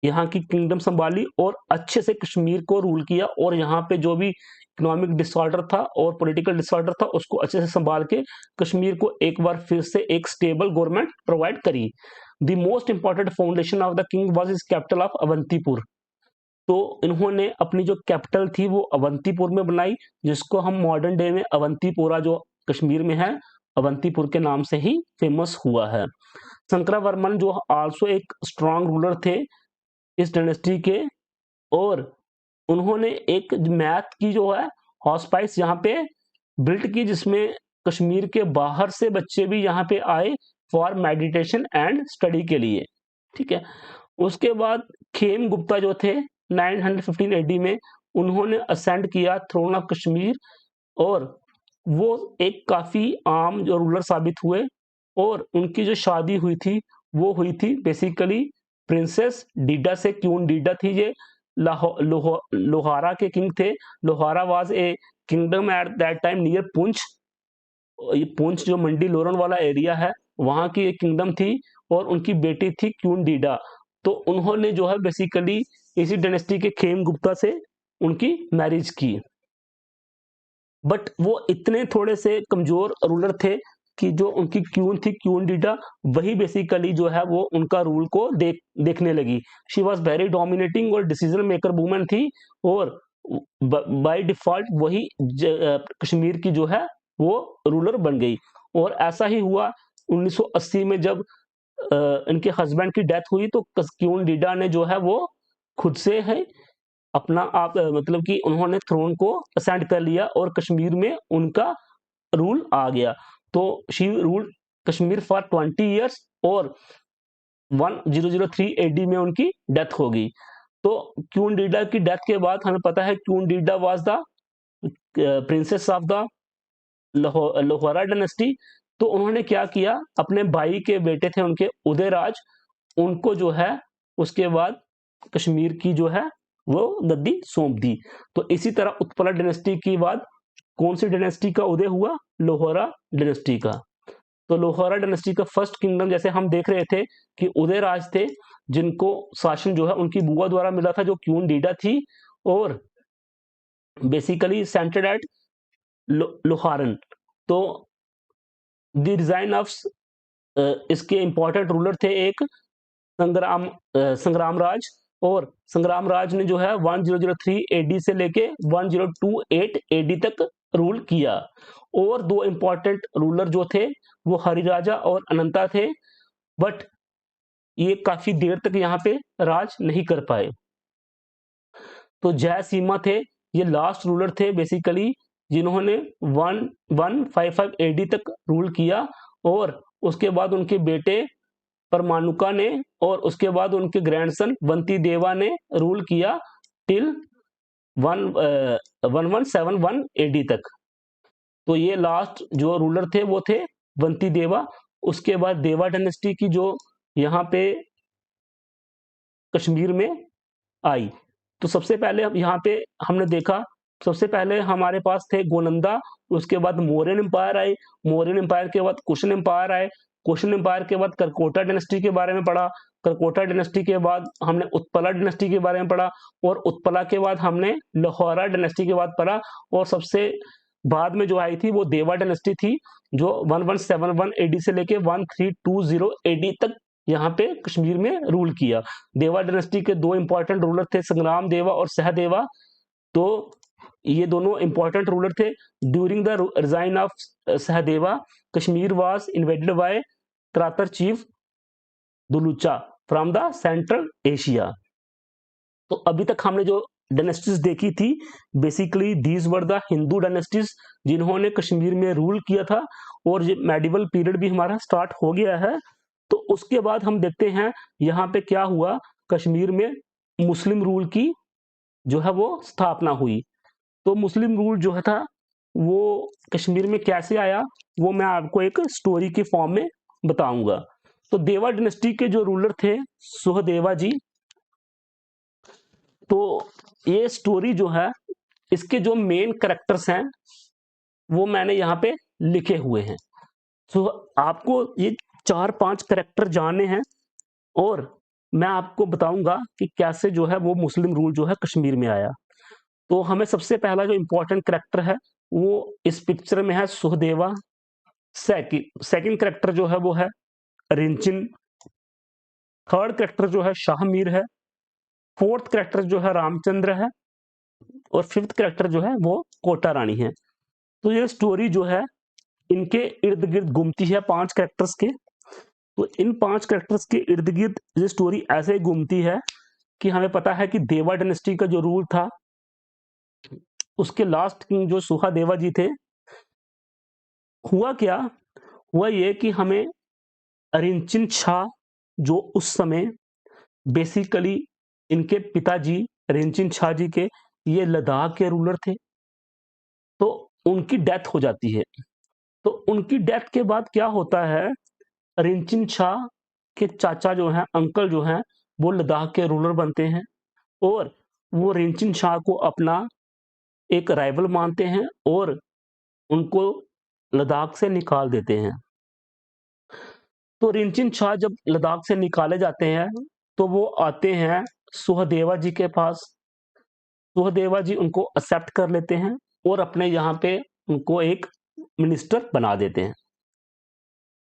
यहाँ की किंगडम संभाली और अच्छे से कश्मीर को रूल किया, और यहाँ पे जो भी इकोनॉमिक डिसऑर्डर था और पॉलिटिकल डिसऑर्डर था उसको अच्छे से संभाल के कश्मीर को एक बार फिर से एक स्टेबल गवर्नमेंट प्रोवाइड करी। The most important foundation of the king was his capital of Avantipur. तो इन्होंने अपनी जो कैपिटल थी वो अवंतीपुर में बनाई, जिसको हम मॉडर्न डे में अवंतीपोरा जो कश्मीर में है अवंतीपुर के नाम से ही फेमस हुआ है। शंकरावर्मन जो आल्सो एक स्ट्रॉन्ग रूलर थे इस डायनेस्टी के, और उन्होंने एक मैथ की जो है हॉस्पाइस यहाँ पे बिल्ट की, जिसमें कश्मीर के बाहर से बच्चे भी यहाँ पे आए फॉर मेडिटेशन एंड स्टडी के लिए। ठीक है, उसके बाद खेम गुप्ता जो थे 915 एडी में उन्होंने असेंड किया थ्रोन ऑफ कश्मीर, और वो एक काफी आम जो रूलर साबित हुए, और उनकी जो शादी हुई थी वो हुई थी बेसिकली प्रिंसेस डीडा से। क्यून डीडा थी ये लोहारा के किंग थे। Lohara was a kingdom at that time near Poonch. ये पुंछ जो मंडी लोरन वाला एरिया है वहां की एक किंगडम थी, और उनकी बेटी थी क्यून डीडा। तो उन्होंने जो है बेसिकली इसी डायनेस्टी के खेम गुप्ता से उनकी मैरिज की। बट वो इतने थोड़े से कमजोर रूलर थे कि जो उनकी क्यून थी क्यून डीडा वही बेसिकली जो है वो उनका रूल को देखने लगी। शी वॉज वेरी डोमिनेटिंग और डिसीजन मेकर वुमन थी, और बाय डिफॉल्ट वही कश्मीर की जो है वो रूलर बन गई। और ऐसा ही हुआ 1980 में जब इनके हस्बैंड की डेथ हुई तो क्यून डीडा ने जो है वो खुद से है अपना आप मतलब कि उन्होंने थ्रोन को असेंड कर लिया और कश्मीर में उनका रूल आ गया। तो she rule Kashmir for 20 years, और 1003 एडी में उनकी डेथ हो गई। तो क्यून डीडा की डेथ के बाद हमें पता है queen Didda was the princess of the Lohara dynasty. तो उन्होंने क्या किया, अपने भाई के बेटे थे उनके उदयराज, उनको जो है उसके बाद कश्मीर की जो है वो गद्दी सौंप दी। तो इसी तरह उत्पला डायनेस्टी के बाद कौन सी डायनेस्टी का उदय हुआ, लोहारा डायनेस्टी का। तो लोहारा डायनेस्टी का फर्स्ट किंगडम जैसे हम देख रहे थे कि उदयराज थे, जिनको शासन जो है उनकी बुआ द्वारा मिला था जो क्यून डीडा थी, और बेसिकली सेंटर्ड एट लोहारन। तो द डिजाइन ऑफ इसके इंपॉर्टेंट रूलर थे एक संग्राम राज, और संग्राम राज ने जो है 1003 एडी से लेके 1028 एडी तक रूल किया। और दो इंपॉर्टेंट रूलर जो थे वो हरिराजा और अनंता थे, बट ये काफी देर तक यहाँ पे राज नहीं कर पाए। तो जय सीमा थे, ये लास्ट रूलर थे बेसिकली जिन्होंने 1155 एडी तक रूल किया, और उसके बाद उनके बेटे परमाणुका ने और उसके बाद उनके ग्रैंडसन बंती देवा ने रूल किया टिल 1171 एडी तक। तो ये लास्ट जो रूलर थे वो थे बंती देवा। उसके बाद देवा डायनेस्टी की जो यहाँ पे कश्मीर में आई, तो सबसे पहले हम यहाँ पे हमने देखा, सबसे पहले हमारे पास थे गोलंदा, उसके बाद मौर्यन एम्पायर आए, मौर्यन एम्पायर के बाद कुशन एम्पायर आए, कुशन एम्पायर के बाद करकोटा डायनेस्टी के बारे में पढ़ा, करकोटा डायनेस्टी के बाद हमने उत्पला डायनेस्टी के बारे में पढ़ा, और उत्पला के बाद हमने लोहारा डायनेस्टी के बाद पढ़ा, और सबसे बाद में जो आई थी वो देवा डायनेस्टी थी जो 1171 एडी से लेके 1320 एडी तक यहाँ पे कश्मीर में रूल किया। देवा डायनेस्टी के दो इंपॉर्टेंट रूलर थे संग्राम देवा और सहदेवा। तो ये दोनों इंपॉर्टेंट रूलर थे। During the reign of Sahadeva, Kashmir was invaded by Tatar chief Dulucha from the central Asia. तो अभी तक हमने जो डायनेस्टीज देखी थी, basically these were the Hindu dynasties जिन्होंने कश्मीर में रूल किया था, और ये मेडिवल पीरियड भी हमारा स्टार्ट हो गया है। तो उसके बाद हम देखते हैं यहाँ पे क्या हुआ, कश्मीर में मुस्लिम रूल की जो है वो स्थापना हुई। तो मुस्लिम रूल जो है था वो कश्मीर में कैसे आया, वो मैं आपको एक स्टोरी के फॉर्म में बताऊंगा। तो देवा डायनेस्टी के जो रूलर थे सुहदेवा जी, तो ये स्टोरी जो है, इसके जो मेन कैरेक्टर्स हैं वो मैंने यहाँ पे लिखे हुए हैं। तो आपको ये 4-5 कैरेक्टर जानने हैं, और मैं आपको बताऊंगा कि कैसे जो है वो मुस्लिम रूल जो है कश्मीर में आया। तो हमें सबसे पहला जो इंपॉर्टेंट कैरेक्टर है वो इस पिक्चर में है सुहदेवा। सेकंड कैरेक्टर जो है वो है रिंचिन। थर्ड कैरेक्टर जो है शाह मीर है। फोर्थ कैरेक्टर जो है रामचंद्र है। और फिफ्थ कैरेक्टर जो है वो कोटा रानी है। तो ये स्टोरी जो है इनके इर्द गिर्द घूमती है 5 कैरेक्टर्स के। तो इन 5 कैरेक्टर्स के इर्द गिर्द ये स्टोरी ऐसे घूमती है कि हमें पता है कि देवा डायनेस्टी का जो रूल था, उसके लास्ट किंग जो सुहादेवा जी थे, हुआ क्या, हुआ ये कि हमें रिंचिन शाह, जो उस समय बेसिकली इनके पिताजी रिंचिन शाह जी के ये लद्दाख के रूलर थे, तो उनकी डेथ हो जाती है। तो उनकी डेथ के बाद क्या होता है, रिंचिन शाह के चाचा जो हैं, अंकल जो हैं, वो लद्दाख के रूलर बनते हैं, और वो रिंचिन शाह को अपना एक राइवल मानते हैं और उनको लद्दाख से निकाल देते हैं। तो रिंचिन शाह जब लद्दाख से निकाले जाते हैं तो वो आते हैं सुहदेवा जी के पास। सुहदेवा जी उनको एक्सेप्ट कर लेते हैं और अपने यहाँ पे उनको एक मिनिस्टर बना देते हैं।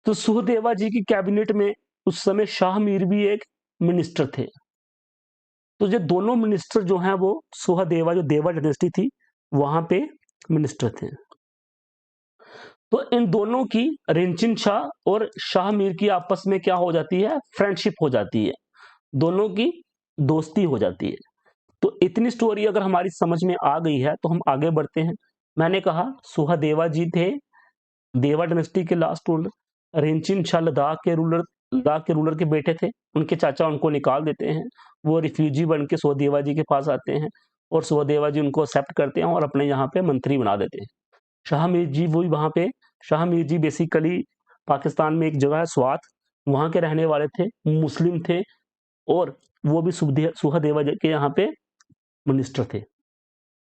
तो सुहदेवा जी की कैबिनेट में उस समय शाह मीर भी एक मिनिस्टर थे। तो ये दोनों मिनिस्टर जो हैं वो सुहदेवा, जो देवा डायनेस्टी थी, वहां पे मिनिस्टर थे। तो इन दोनों की, रिंचिन शाह और शाह मीर की आपस में क्या हो जाती है, फ्रेंडशिप हो जाती है, दोनों की दोस्ती हो जाती है। तो इतनी स्टोरी अगर हमारी समझ में आ गई है तो हम आगे बढ़ते हैं। मैंने कहा सुहदेवा जी थे देवा डायनेस्टी के लास्ट रूलर। रिंचिन शाह लद्दाख के रूलर के बेटे थे। उनके चाचा उनको निकाल देते हैं, वो रिफ्यूजी बन के सुहदेवा जी के पास आते हैं, और सुहदेवा जी उनको एक्सेप्ट करते हैं और अपने यहाँ पे मंत्री बना देते हैं। शाह मीर जी वही वहाँ पे, शाह मीर जी बेसिकली पाकिस्तान में एक जगह है स्वात, वहाँ के रहने वाले थे, मुस्लिम थे, और वो भी सुहदेवा जी के यहाँ पे मिनिस्टर थे।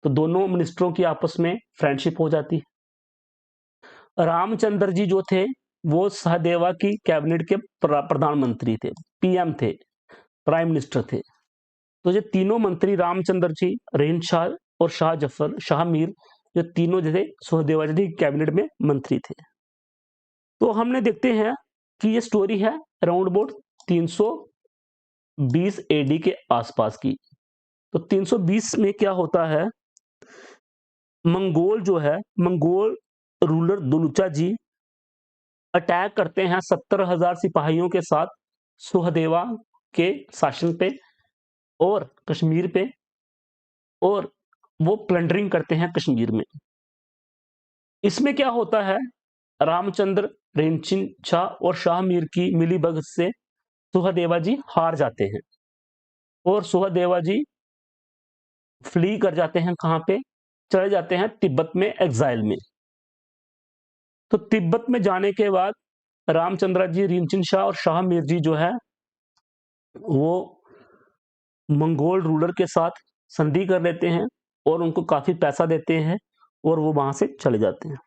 तो दोनों मिनिस्टरों की आपस में फ्रेंडशिप हो जाती है। रामचंद्र जी जो थे वो सहदेवा की कैबिनेट के प्रधानमंत्री थे, पीएम थे, प्राइम मिनिस्टर थे। तो ये तीनों मंत्री रामचंद्र जी, रहीम शाह और शाह जफर, शाह मीर, जो तीनों जैसे सुहदेवा जी की कैबिनेट में मंत्री थे। तो हमने देखते हैं कि ये स्टोरी है अराउंड अबाउट 320 एडी के आसपास की। तो 320 में क्या होता है, मंगोल जो है, मंगोल रूलर दुलुचा जी अटैक करते हैं 70,000 सिपाहियों के साथ सुहदेवा के शासन पे और कश्मीर पे, और वो प्लंडरिंग करते हैं कश्मीर में। इसमें क्या होता है, रामचंद्र, रिंचिन शाह और शाह मीर की मिलीभगत से सुहदेवा जी हार जाते हैं, और सुहदेवा जी फ्ली कर जाते हैं, कहां पे चले जाते हैं, तिब्बत में, एग्जाइल में। तो तिब्बत में जाने के बाद रामचंद्र जी, रिंचिन शाह और शाह मीर जी जो है वो मंगोल रूलर के साथ संधि कर लेते हैं और उनको काफी पैसा देते हैं, और वो वहां से चले जाते हैं।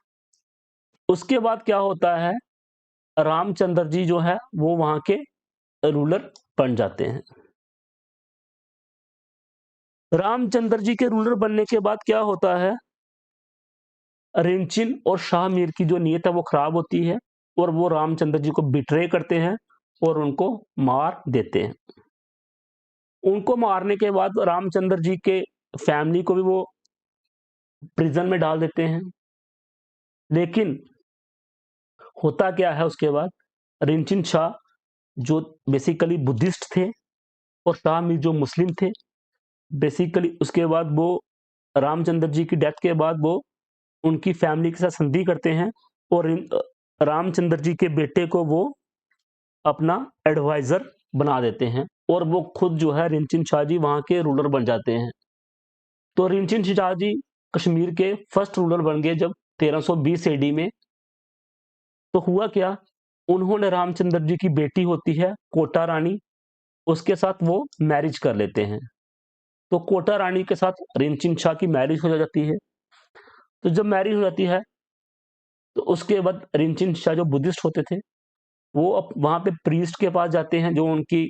उसके बाद क्या होता है, रामचंद्र जी जो है वो वहां के रूलर बन जाते हैं। रामचंद्र जी के रूलर बनने के बाद क्या होता है, रिंचिन और शाह मीर की जो नीयत है वो खराब होती है, और वो रामचंद्र जी को बिट्रे करते हैं और उनको मार देते हैं। उनको मारने के बाद रामचंद्र जी के फैमिली को भी वो प्रिजन में डाल देते हैं। लेकिन होता क्या है उसके बाद, रिंचिन शाह जो बेसिकली बुद्धिस्ट थे और शाह मीर जो मुस्लिम थे, बेसिकली उसके बाद वो रामचंद्र जी की डेथ के बाद वो उनकी फैमिली के साथ संधि करते हैं और रामचंद्र जी के बेटे को वो अपना एडवाइजर बना देते हैं और वो खुद जो है रिंचिन शाह जी वहां के रूलर बन जाते हैं। तो रिंचिन शाह जी कश्मीर के फर्स्ट रूलर बन गए जब 1320 एडी में। तो हुआ क्या, उन्होंने रामचंद्र जी की बेटी होती है कोटा रानी, उसके साथ वो मैरिज कर लेते हैं। तो कोटा रानी के साथ रिंचिन शाह की मैरिज हो जाती है। तो जब मैरिज हो जाती है तो उसके बाद रिंचिन शाह जो बुद्धिस्ट होते थे वो अब वहां पे प्रीस्ट के पास जाते हैं, जो उनकी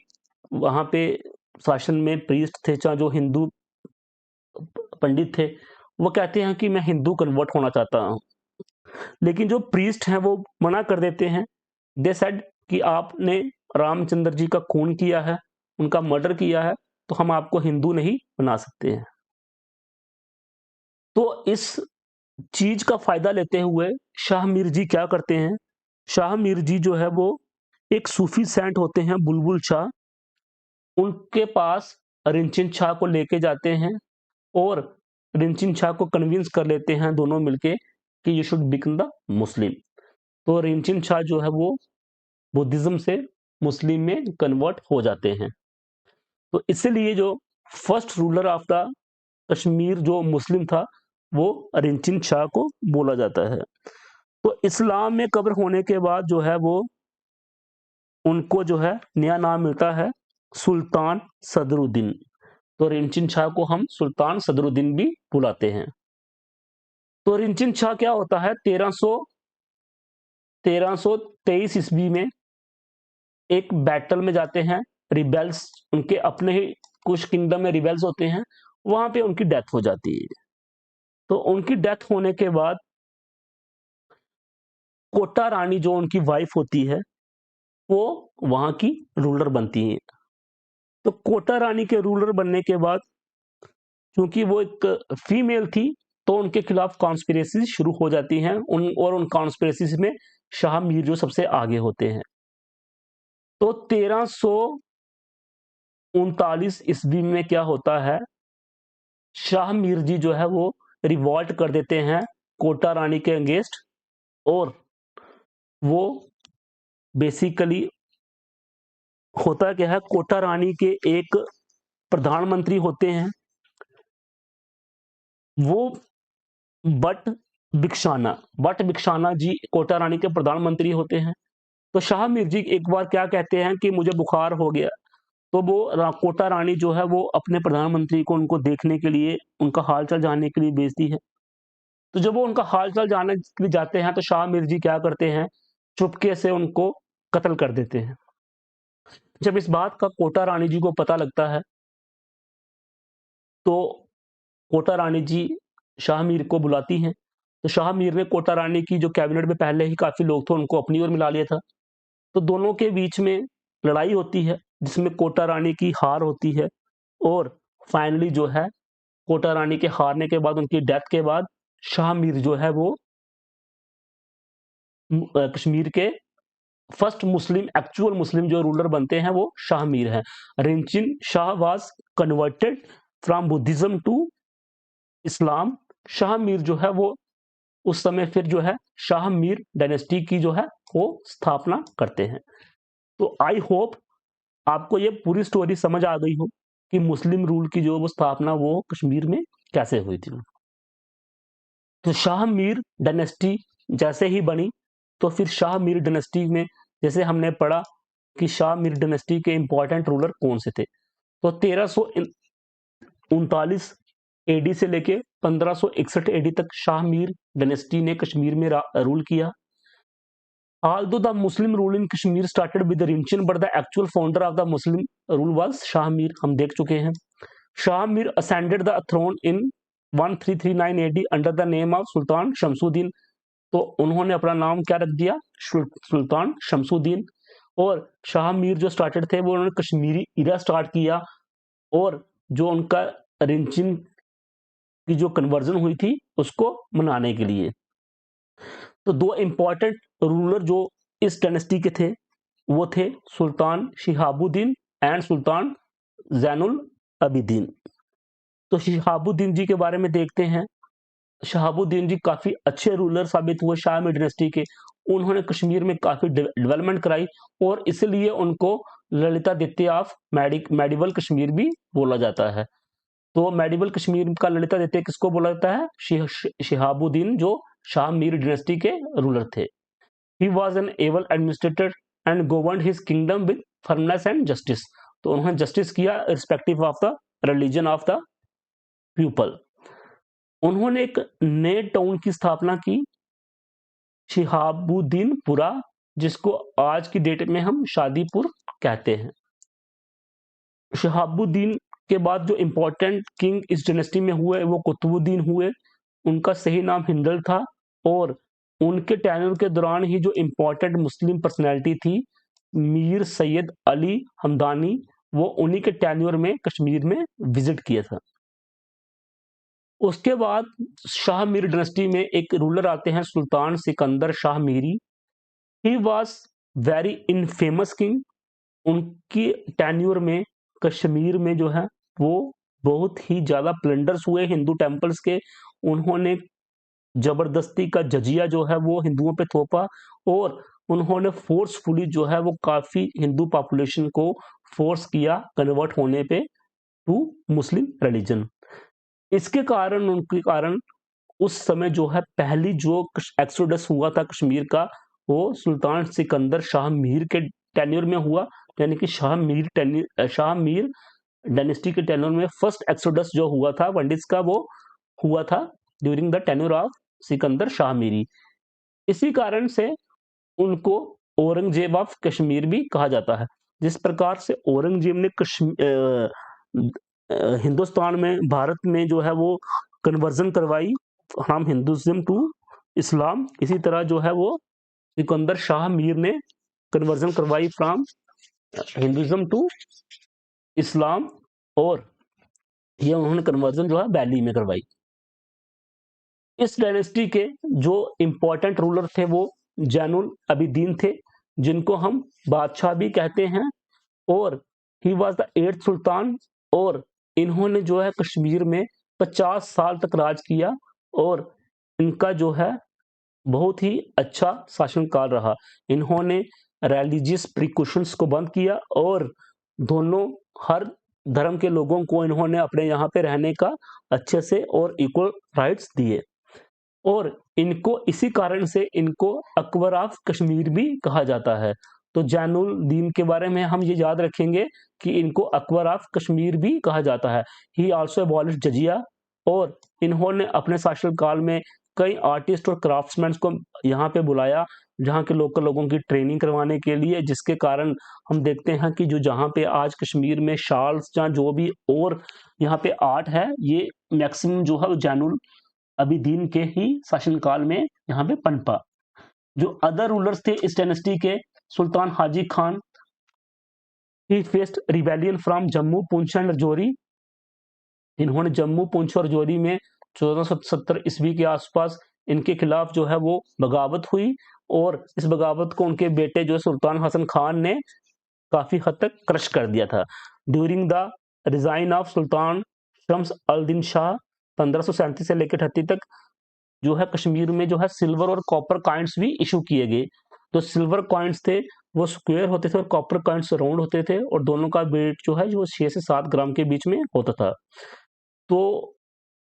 वहां पे शासन में प्रीस्ट थे, चाहे जो हिंदू पंडित थे। वो कहते हैं कि मैं हिंदू कन्वर्ट होना चाहता हूं, लेकिन जो प्रीस्ट हैं वो मना कर देते हैं। दे सेड कि आपने रामचंद्र जी का खून किया है, उनका मर्डर किया है, तो हम आपको हिंदू नहीं बना सकते हैं। तो इस चीज का फायदा लेते हुए शाह मीर जी क्या करते हैं, शाह मीर जी जो है वो एक सूफी सेंट होते हैं बुलबुल शाह, उनके पास रिंचिन शाह को लेके जाते हैं और रिंचिन शाह को कन्विंस कर लेते हैं दोनों मिलके कि you should become the Muslim. तो रिंचिन शाह जो है वो बुद्धिज्म से मुस्लिम में कन्वर्ट हो जाते हैं। तो इसलिए जो first ruler of the Kashmir जो मुस्लिम था वो रिंचिन शाह को बोला जाता है। तो इस्लाम में कब्र होने के बाद जो है वो उनको जो है नया नाम मिलता है सुल्तान सदरुद्दीन। तो रिंचिन शाह को हम सुल्तान सदरुद्दीन भी बुलाते हैं। तो रिंचिन शाह क्या होता है, 1323 ईस्वी में एक बैटल में जाते हैं, रिबेल्स उनके अपने ही कुछ किंगडम में रिबेल्स होते हैं, वहां पे उनकी डेथ हो जाती है। तो उनकी डेथ होने के बाद कोटा रानी जो उनकी वाइफ होती है वो वहां की रूलर बनती है। तो कोटा रानी के रूलर बनने के बाद क्योंकि वो एक फीमेल थी तो उनके खिलाफ कॉन्स्पिरेसी शुरू हो जाती हैं, उन कॉन्स्पिरेसी में शाह मीर जो सबसे आगे होते हैं। तो 1339 ईस्वी में क्या होता है, शाह मीर जी जो है वो रिवॉल्ट कर देते हैं कोटा रानी के अगेंस्ट और वो बेसिकली होता क्या है, कोटा रानी के एक प्रधानमंत्री होते हैं वो बट बिक्शाना जी कोटा रानी के प्रधानमंत्री होते हैं। तो शाह मीर जी एक बार क्या कहते हैं कि मुझे बुखार हो गया, तो वो कोटा रानी जो है वो अपने प्रधानमंत्री को उनको देखने के लिए उनका हालचाल जानने के लिए भेजती है। तो जब वो उनका हालचाल जानने के लिए जाते हैं तो शाह मीर जी क्या करते हैं, चुपके से उनको कत्ल कर देते हैं। जब इस बात का कोटा रानी जी को पता लगता है तो कोटा रानी जी शाह मीर को बुलाती हैं। तो शाह मीर ने कोटा रानी की जो कैबिनेट में पहले ही काफी लोग थे उनको अपनी ओर मिला लिया था। तो दोनों के बीच में लड़ाई होती है जिसमें कोटा रानी की हार होती है और फाइनली जो है कोटा रानी के हारने के बाद उनकी डेथ के बाद शाह मीर जो है वो कश्मीर के फर्स्ट मुस्लिम एक्चुअल मुस्लिम जो रूलर बनते हैं वो शाह मीर हैं। Rinchin Shah was converted from Buddhism to Islam. Shah Mir जो है वो उस समय फिर जो है शाह मीर डायनेस्टी की जो है वो स्थापना करते हैं। तो आई होप आपको ये पूरी स्टोरी समझ आ गई हो कि मुस्लिम रूल की जो वो स्थापना वो कश्मीर में कैसे हुई थी। तो शाह मीर डायनेस्टी जैसे ही बनी तो फिर शाह मीर डायनेस्टी में जैसे हमने पढ़ा कि शाह मीर डायनेस्टी के इंपॉर्टेंट रूलर कौन से थे। तो 1339 एडी से लेके 1561 एडी तक शाह मीर डायनेस्टी ने कश्मीर में रूल किया। Although the Muslim rule in Kashmir started with the Rinchen, but the actual founder of the Muslim rule was Shah Mir, हम देख चुके हैं। Shah Mir ascended the throne in 1339 AD under the name of Sultan Shamsuddin। तो उन्होंने अपना नाम क्या रख दिया, सुल्तान शमसुद्दीन। और शाह मीर जो स्टार्टेड थे वो उन्होंने कश्मीरी इरा स्टार्ट किया और जो उनका रिंचिन की जो कन्वर्जन हुई थी उसको मनाने के लिए। तो दो इंपॉर्टेंट रूलर जो इस डायनेस्टी के थे वो थे सुल्तान शिहाबुद्दीन एंड सुल्तान जैनुल अबिदीन। तो शिहाबुद्दीन जी के बारे में देखते हैं। शहाबुद्दीन जी काफी अच्छे रूलर साबित हुए शाहमी डायनेस्टी के। उन्होंने कश्मीर में काफी डेवलपमेंट कराई और इसलिए उनको ललितादित्य ऑफ मेडिवल कश्मीर भी बोला जाता है। तो मेडिवल कश्मीर का ललितादित्य किसको बोला जाता है? शिहाबुद्दीन जो शाह मीर डायनेस्टी के रूलर थे। He was an able administrator and governed his kingdom with firmness and justice. तो उन्होंने जस्टिस किया respective of the religion of the people. उन्होंने एक नए टाउन की स्थापना की, शिहाबुद्दीनपुरा, जिसको आज की डेट में हम शादीपुर कहते हैं। शिहाबुद्दीन के बाद जो इंपॉर्टेंट किंग इस डायनेस्टी में हुए वो कुतुबुद्दीन हुए। उनका सही नाम हिंदल था और उनके टेन्योर के दौरान ही जो इंपॉर्टेंट मुस्लिम पर्सनैलिटी थी मीर सैयद अली हमदानी, वो उन्हीं के टेन्योर में कश्मीर में विजिट किया था। उसके बाद शाह मीर डायनेस्टी में एक रूलर आते हैं Sultan Sikandar Shah Miri. He was very infamous king. उनकी टेन्योर में कश्मीर में जो है वो बहुत ही ज्यादा प्लंडर्स हुए हिंदू टेम्पल्स के। उन्होंने जबरदस्ती का जजिया जो है वो हिंदुओं पे थोपा और उन्होंने फोर्सफुली जो है वो काफी हिंदू पॉपुलेशन को फोर्स किया कन्वर्ट होने पे टू मुस्लिम रिलीजन। इसके कारण उनके कारण उस समय जो है पहली जो एक्सोडस हुआ था कश्मीर का वो सुल्तान सिकंदर शाह मीर के टेन्योर में हुआ। यानी कि शाह मीर डायनेस्टी के टेन्योर में फर्स्ट एक्सोडस जो हुआ था पंडित का वो हुआ था during the tenure of Sikandar Shah Miri. इसी कारण से उनको औरंगजेब ऑफ कश्मीर भी कहा जाता है। जिस प्रकार से औरंगजेब ने हिंदुस्तान में भारत में जो है वो कन्वर्जन करवाई फ्रॉम हिंदुइज्म टू इस्लाम, इसी तरह जो है वो सिकंदर शाह मीर ने कन्वर्जन करवाई फ्रॉम हिंदुइज्म टू इस्लाम और ये उन्होंने कन्वर्जन जो है वैली में करवाई। इस डायनेस्टी के जो इंपॉर्टेंट रूलर थे वो जैनुल अबिदीन थे, जिनको हम बादशाह भी कहते हैं, और ही वॉज द 8th सुल्तान। और इन्होंने जो है कश्मीर में 50 साल तक राज किया और इनका जो है बहुत ही अच्छा शासनकाल रहा। इन्होंने रिलीजियस प्रिकॉशंस को बंद किया और दोनों हर धर्म के लोगों को इन्होंने अपने यहाँ पे रहने का अच्छे से और इक्वल राइट्स दिए। और इनको इसी कारण से इनको अकबर ऑफ कश्मीर भी कहा जाता है। तो जैनुल दीन के बारे में हम ये याद रखेंगे कि इनको अकबर ऑफ कश्मीर भी कहा जाता है। ही आल्सो अबॉलिश जजिया और इन्होंने अपने शासनकाल में कई आर्टिस्ट और क्राफ्ट्समैन को यहाँ पे बुलाया जहाँ के लोकल लोगों की ट्रेनिंग करवाने के लिए, जिसके कारण हम देखते हैं कि जो जहाँ पे आज कश्मीर में शॉल्स या जो भी और यहाँ पे आर्ट है ये मैक्सिमम जो है जैनुल अबिदीन के ही शासनकाल में यहाँ पे पनपा। जो अदर रूलर्स थे इस डायनेस्टी के, Sultan Haji Khan, he faced rebellion from Jammu Poonch and Rajouri. इन्होंने जम्मू पुंछ और राजौरी में 1470 ईस्वी के आसपास इनके खिलाफ जो है वो बगावत हुई और इस बगावत को उनके बेटे जो सुल्तान हसन खान ने काफी हद तक क्रश कर दिया था। During the reign of sultan Shams अल दिन शाह 1537 से लेकर 38 तक जो है कश्मीर में जो है सिल्वर और कॉपर कॉइन्स भी इशू किए गए। तो सिल्वर कॉइन्स थे वो स्क्वायर होते थे और कॉपर कॉइन्स राउंड होते थे और दोनों का वेट जो है जो 6 से 7 ग्राम के बीच में होता था। तो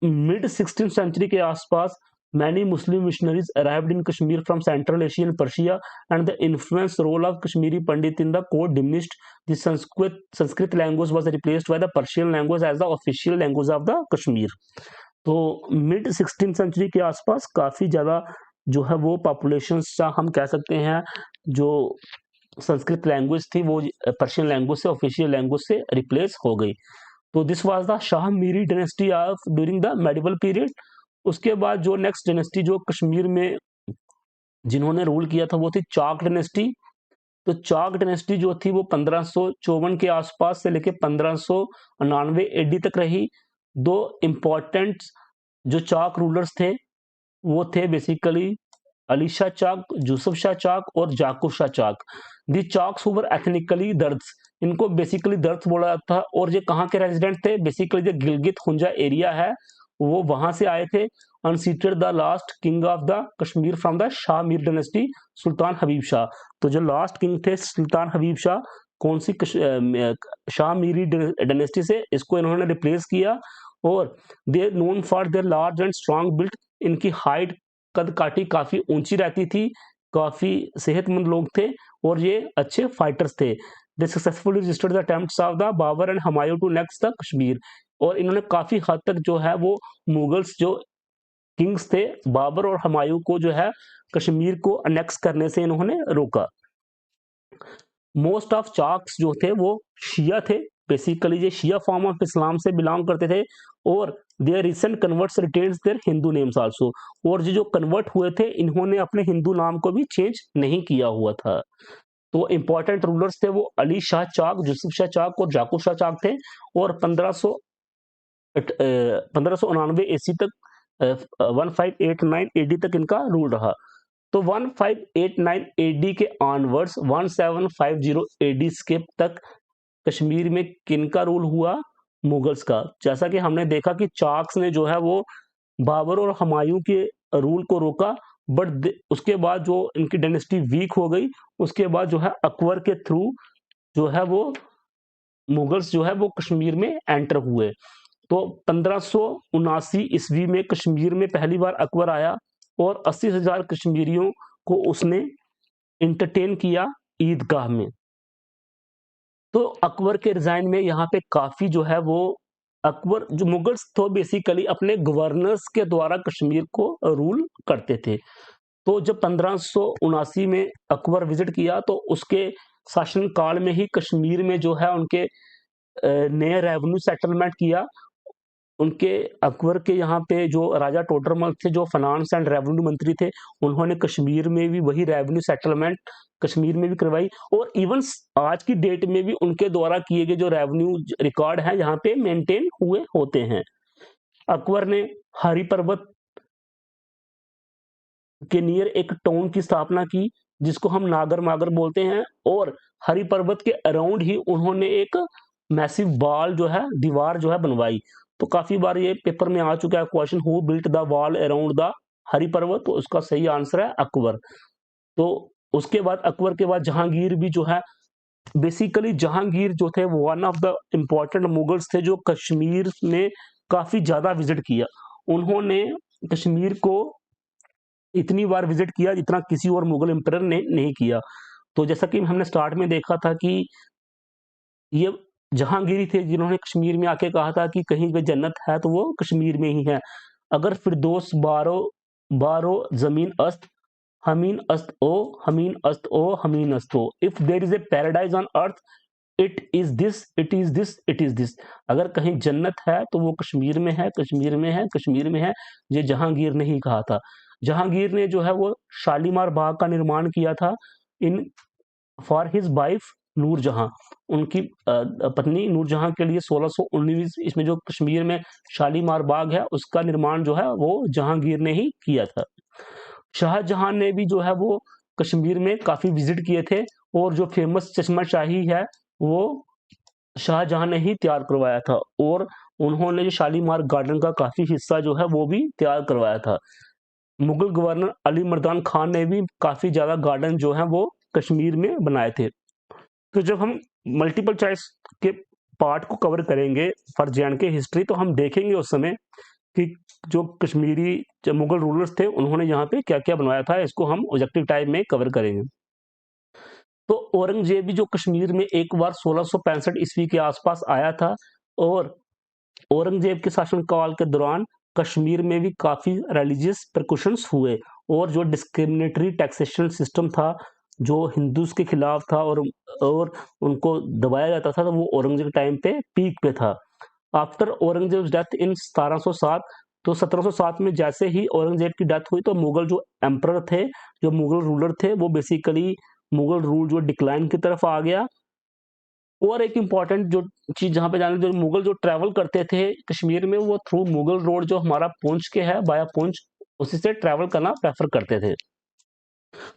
मिड 16th सेंचुरी के आसपास many Muslim missionaries arrived in Kashmir from Central Asia and Persia, and the influence role of Kashmiri Pandit in the court diminished. The Sanskrit language was replaced by the Persian language as the official language of the Kashmir. तो mid 16th century के आसपास काफी ज्यादा जो है वो population हम कह सकते हैं जो संस्कृत लैंग्वेज थी वो पर्शियन लैंग्वेज से ऑफिशियल लैंग्वेज से रिप्लेस हो गई। तो this was the Shah Miri dynasty of during the medieval period. उसके बाद जो नेक्स्ट डायनेस्टी जो कश्मीर में जिन्होंने रूल किया था वो थी चाक डायनेस्टी। तो चाक डायनेस्टी जो थी वो 1554 के आसपास से लेकर 1599 एडी तक रही। दो इंपॉर्टेंट जो चाक रूलर्स थे वो थे बेसिकली अली शाह चाक, यूसुफ शाह चाक और याकूब शाह चाक। दी चाक्स हु वर एथनिकली दर्द, इनको बेसिकली दर्द बोला जाता था। और ये कहाँ के रेजिडेंट थे? बेसिकली जो गिलगित हुंजा एरिया है वो वहां से आए थे। Unseated the last king of the Kashmir from the Shah Mir dynasty, Sultan Habib Shah. तो जो लास्ट किंग थे सुल्तान हबीब शाह, कौन सी शाह मीरी डायनेस्टी से, इसको इन्होंने रिप्लेस किया। और they known for their large and strong built, इनकी हाइट कद काठी काफी ऊंची रहती थी, काफी सेहतमंद लोग थे और ये अच्छे फाइटर्स थे। They successfully registered the attempts of the Babur and Humayun to next the Kashmir, और इन्होंने काफी हद तक जो है वो मुगल्स जो किंग्स थे बाबर और हुमायूं को जो है कश्मीर को अनेक्स करने से इन्होंने रोका। मोस्ट ऑफ चाक्स जो थे वो शिया थे, बेसिकली ये शिया फॉर्म ऑफ इस्लाम से बिलोंग करते थे। और their recent converts retains their Hindu names also, और जो कन्वर्ट हुए थे इन्होंने अपने हिंदू नाम को भी चेंज नहीं किया हुआ था। तो इंपॉर्टेंट रूलर्स थे वो अली शाह चाक, यूसुफ शाह चाक और याकूब शाह चाक थे। और 1599 ईस्वी तक 1589 एडी तक इनका रूल रहा। तो 1589 एडी के ऑनवर्ड्स 1750 एडी के तक कश्मीर में किनका रूल हुआ? मुगल्स का। जैसा कि हमने देखा कि चाक्स ने जो है वो बाबर और हुमायूं के रूल को रोका, बट उसके बाद जो इनकी डायनेस्टी वीक हो गई, उसके बाद जो है अकबर के थ्रू जो है वो मुगल्स जो है वो कश्मीर में एंटर हुए। तो 1579 ईस्वी में कश्मीर में पहली बार अकबर आया और 80,000 कश्मीरियों को उसने इंटरटेन किया ईदगाह में। तो अकबर के रिजाइन में यहाँ पे काफी जो है वो अकबर, जो मुगल्स तो बेसिकली अपने गवर्नर्स के द्वारा कश्मीर को रूल करते थे। तो जब 1579 में अकबर विजिट किया तो उसके शासन काल में ही कश्मीर में जो है उनके नए रेवेन्यू सेटलमेंट किया। उनके अकबर के यहाँ पे जो राजा टोडरमल थे जो फाइनेंस एंड रेवेन्यू मंत्री थे, उन्होंने कश्मीर में भी वही रेवेन्यू सेटलमेंट कश्मीर में भी करवाई। और इवन आज की डेट में भी उनके द्वारा किए गए जो रेवेन्यू रिकॉर्ड है यहाँ पे मेंटेन हुए होते हैं। अकबर ने हरि पर्वत के नियर एक टाउन की स्थापना की जिसको हम नागर मागर बोलते हैं, और हरि पर्वत के अराउंड ही उन्होंने एक मैसिव वॉल जो है दीवार जो है बनवाई। तो काफी बार ये पेपर में आ चुका है question, who built the wall around the Hari पर्वत, तो उसका सही आंसर है अकबर। तो उसके बाद अकबर के बाद जहांगीर भी जो है, बेसिकली जहांगीर जो थे वो one of the important Mughals थे जो कश्मीर में काफी ज्यादा विजिट किया। उन्होंने कश्मीर को इतनी बार विजिट किया जितना किसी और मुगल एम्परर ने नहीं किया। तो जैसा कि हमने स्टार्ट में देखा था कि ये जहांगीर थे जिन्होंने कश्मीर में आके कहा था कि कहीं पे जन्नत है तो वो कश्मीर में ही है। अगर फिरदौस बारो बारो जमीन अस्त, हमीन अस्त ओ, हमीन अस्त ओ, हमीन अस्त ओ, if there is a paradise on earth, it is this, it is this, it is this. अगर कहीं जन्नत है तो वो कश्मीर में है, कश्मीर में है, कश्मीर में है। ये जहांगीर ने ही कहा था। जहांगीर ने जो है वो शालीमार बाग का निर्माण किया था in for his wife Nurjahan. उनकी पत्नी नूरजहां के लिए 1619 इसमें जो कश्मीर में शालीमार बाग है उसका निर्माण जो है वो जहांगीर ने ही किया था। शाहजहां ने भी जो है वो कश्मीर में काफी विजिट किए थे, और जो फेमस चश्मा शाही है वो शाहजहां ने ही तैयार करवाया था। और उन्होंने जो शालीमार गार्डन का काफी हिस्सा जो है वो भी तैयार करवाया था। मुगल गवर्नर अली मर्दान खान ने भी काफी ज्यादा गार्डन जो है वो कश्मीर में बनाए थे। तो जब हम मल्टीपल चॉइस के पार्ट को कवर करेंगे फॉर जे हिस्ट्री, तो हम देखेंगे उस समय कि जो कश्मीरी जो मुगल रूलर्स थे उन्होंने यहाँ पे क्या क्या बनवाया था, इसको हम ऑब्जेक्टिव टाइप में कवर करेंगे। तो औरंगजेब भी जो कश्मीर में एक बार 1665 ईस्वी के आसपास आया था, और औरंगजेब के शासनकाल के दौरान कश्मीर में भी काफी रिलीजियस परकुशंस हुए, और जो डिस्क्रिमिनेटरी टैक्सेशन सिस्टम था जो हिंदूज के खिलाफ था और उनको दबाया जाता था, तो वो औरंगजेब के टाइम पे पीक पे था। आफ्टर औरंगजेब डेथ इन 1707, तो 1707 में जैसे ही औरंगजेब की डेथ हुई तो मुगल जो एम्परर थे, जो मुगल रूलर थे, वो बेसिकली मुगल रूल जो डिक्लाइन की तरफ आ गया। और एक इम्पॉर्टेंट जो चीज़ जहाँ पे जाने, जो मुगल जो ट्रैवल करते थे कश्मीर में, वो थ्रू मुगल रोड जो हमारा पुंछ के है, वाया पुंछ, उसी से ट्रैवल करना प्रेफर करते थे।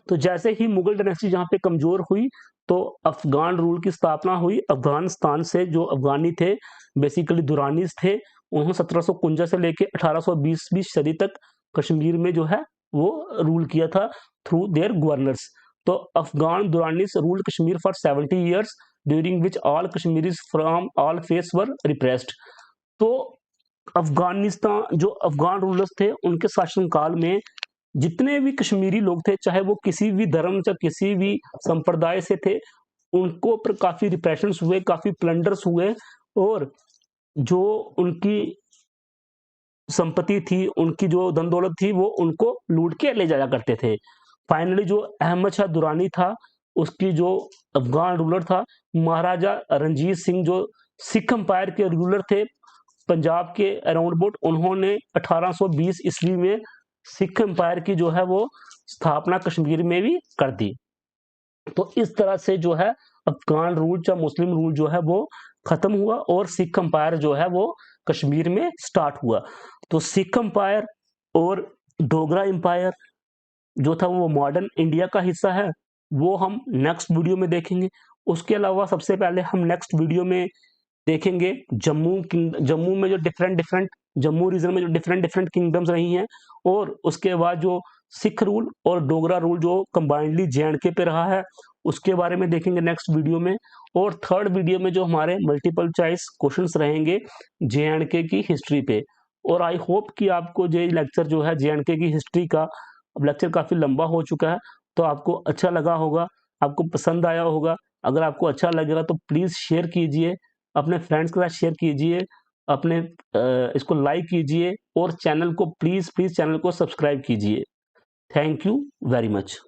तो जैसे ही मुगल डायनेस्टी जहाँ पे कमजोर हुई, तो अफगान रूल की स्थापना हुई। अफगानिस्तान से जो अफगानी थे, बेसिकली दुरानीज थे, उन्होंने 1751 से लेके 1820वीं सदी तक कश्मीर में जो है वो रूल किया था थ्रू देयर गवर्नर्स। तो Afghan Durranis rule Kashmir for 70 years, during which all Kashmiris from all face were repressed. तो अफगानिस्तान जो अफगान रूलर्स थे, उनके शासनकाल में जितने भी कश्मीरी लोग थे, चाहे वो किसी भी धर्म या किसी भी संप्रदाय से थे, उनको पर काफी रिप्रेशंस हुए, काफी प्लंडर्स हुए, और जो उनकी संपत्ति थी, उनकी जो धन दौलत थी, वो उनको लूट के ले जाया करते थे। फाइनली जो अहमद शाह दुरानी था, उसकी जो अफगान रूलर था, महाराजा रणजीत सिंह, जो सिख अंपायर के रूलर थे पंजाब के अराउंड अबाउट, उन्होंने 1820 ईस्वी में सिख एम्पायर की जो है वो स्थापना कश्मीर में भी कर दी। तो इस तरह से जो है अफगान रूल या मुस्लिम रूल जो है वो खत्म हुआ, और सिख एम्पायर जो है वो कश्मीर में स्टार्ट हुआ। तो सिख एम्पायर और डोगरा एम्पायर जो था वो मॉडर्न इंडिया का हिस्सा है, वो हम नेक्स्ट वीडियो में देखेंगे। उसके अलावा सबसे पहले हम नेक्स्ट वीडियो में देखेंगे जम्मू में जो डिफरेंट डिफरेंट, जम्मू रीजन में जो डिफरेंट डिफरेंट किंगडम्स रही हैं, और उसके बाद जो सिख रूल और डोगरा रूल जो कंबाइंडली जे.एंड.के पे रहा है, उसके बारे में देखेंगे नेक्स्ट वीडियो में। और थर्ड वीडियो में जो हमारे मल्टीपल चॉइस क्वेश्चंस रहेंगे जे.एंड.के की हिस्ट्री पे। और आई होप कि आपको ये लेक्चर जो है जे.एंड.के की हिस्ट्री का, अब लेक्चर काफी लंबा हो चुका है, तो आपको अच्छा लगा होगा, आपको पसंद आया होगा। अगर आपको अच्छा लगेगा तो प्लीज शेयर कीजिए, अपने फ्रेंड्स के साथ शेयर कीजिए, अपने इसको लाइक कीजिए, और चैनल को प्लीज प्लीज चैनल को सब्सक्राइब कीजिए। Thank you very much.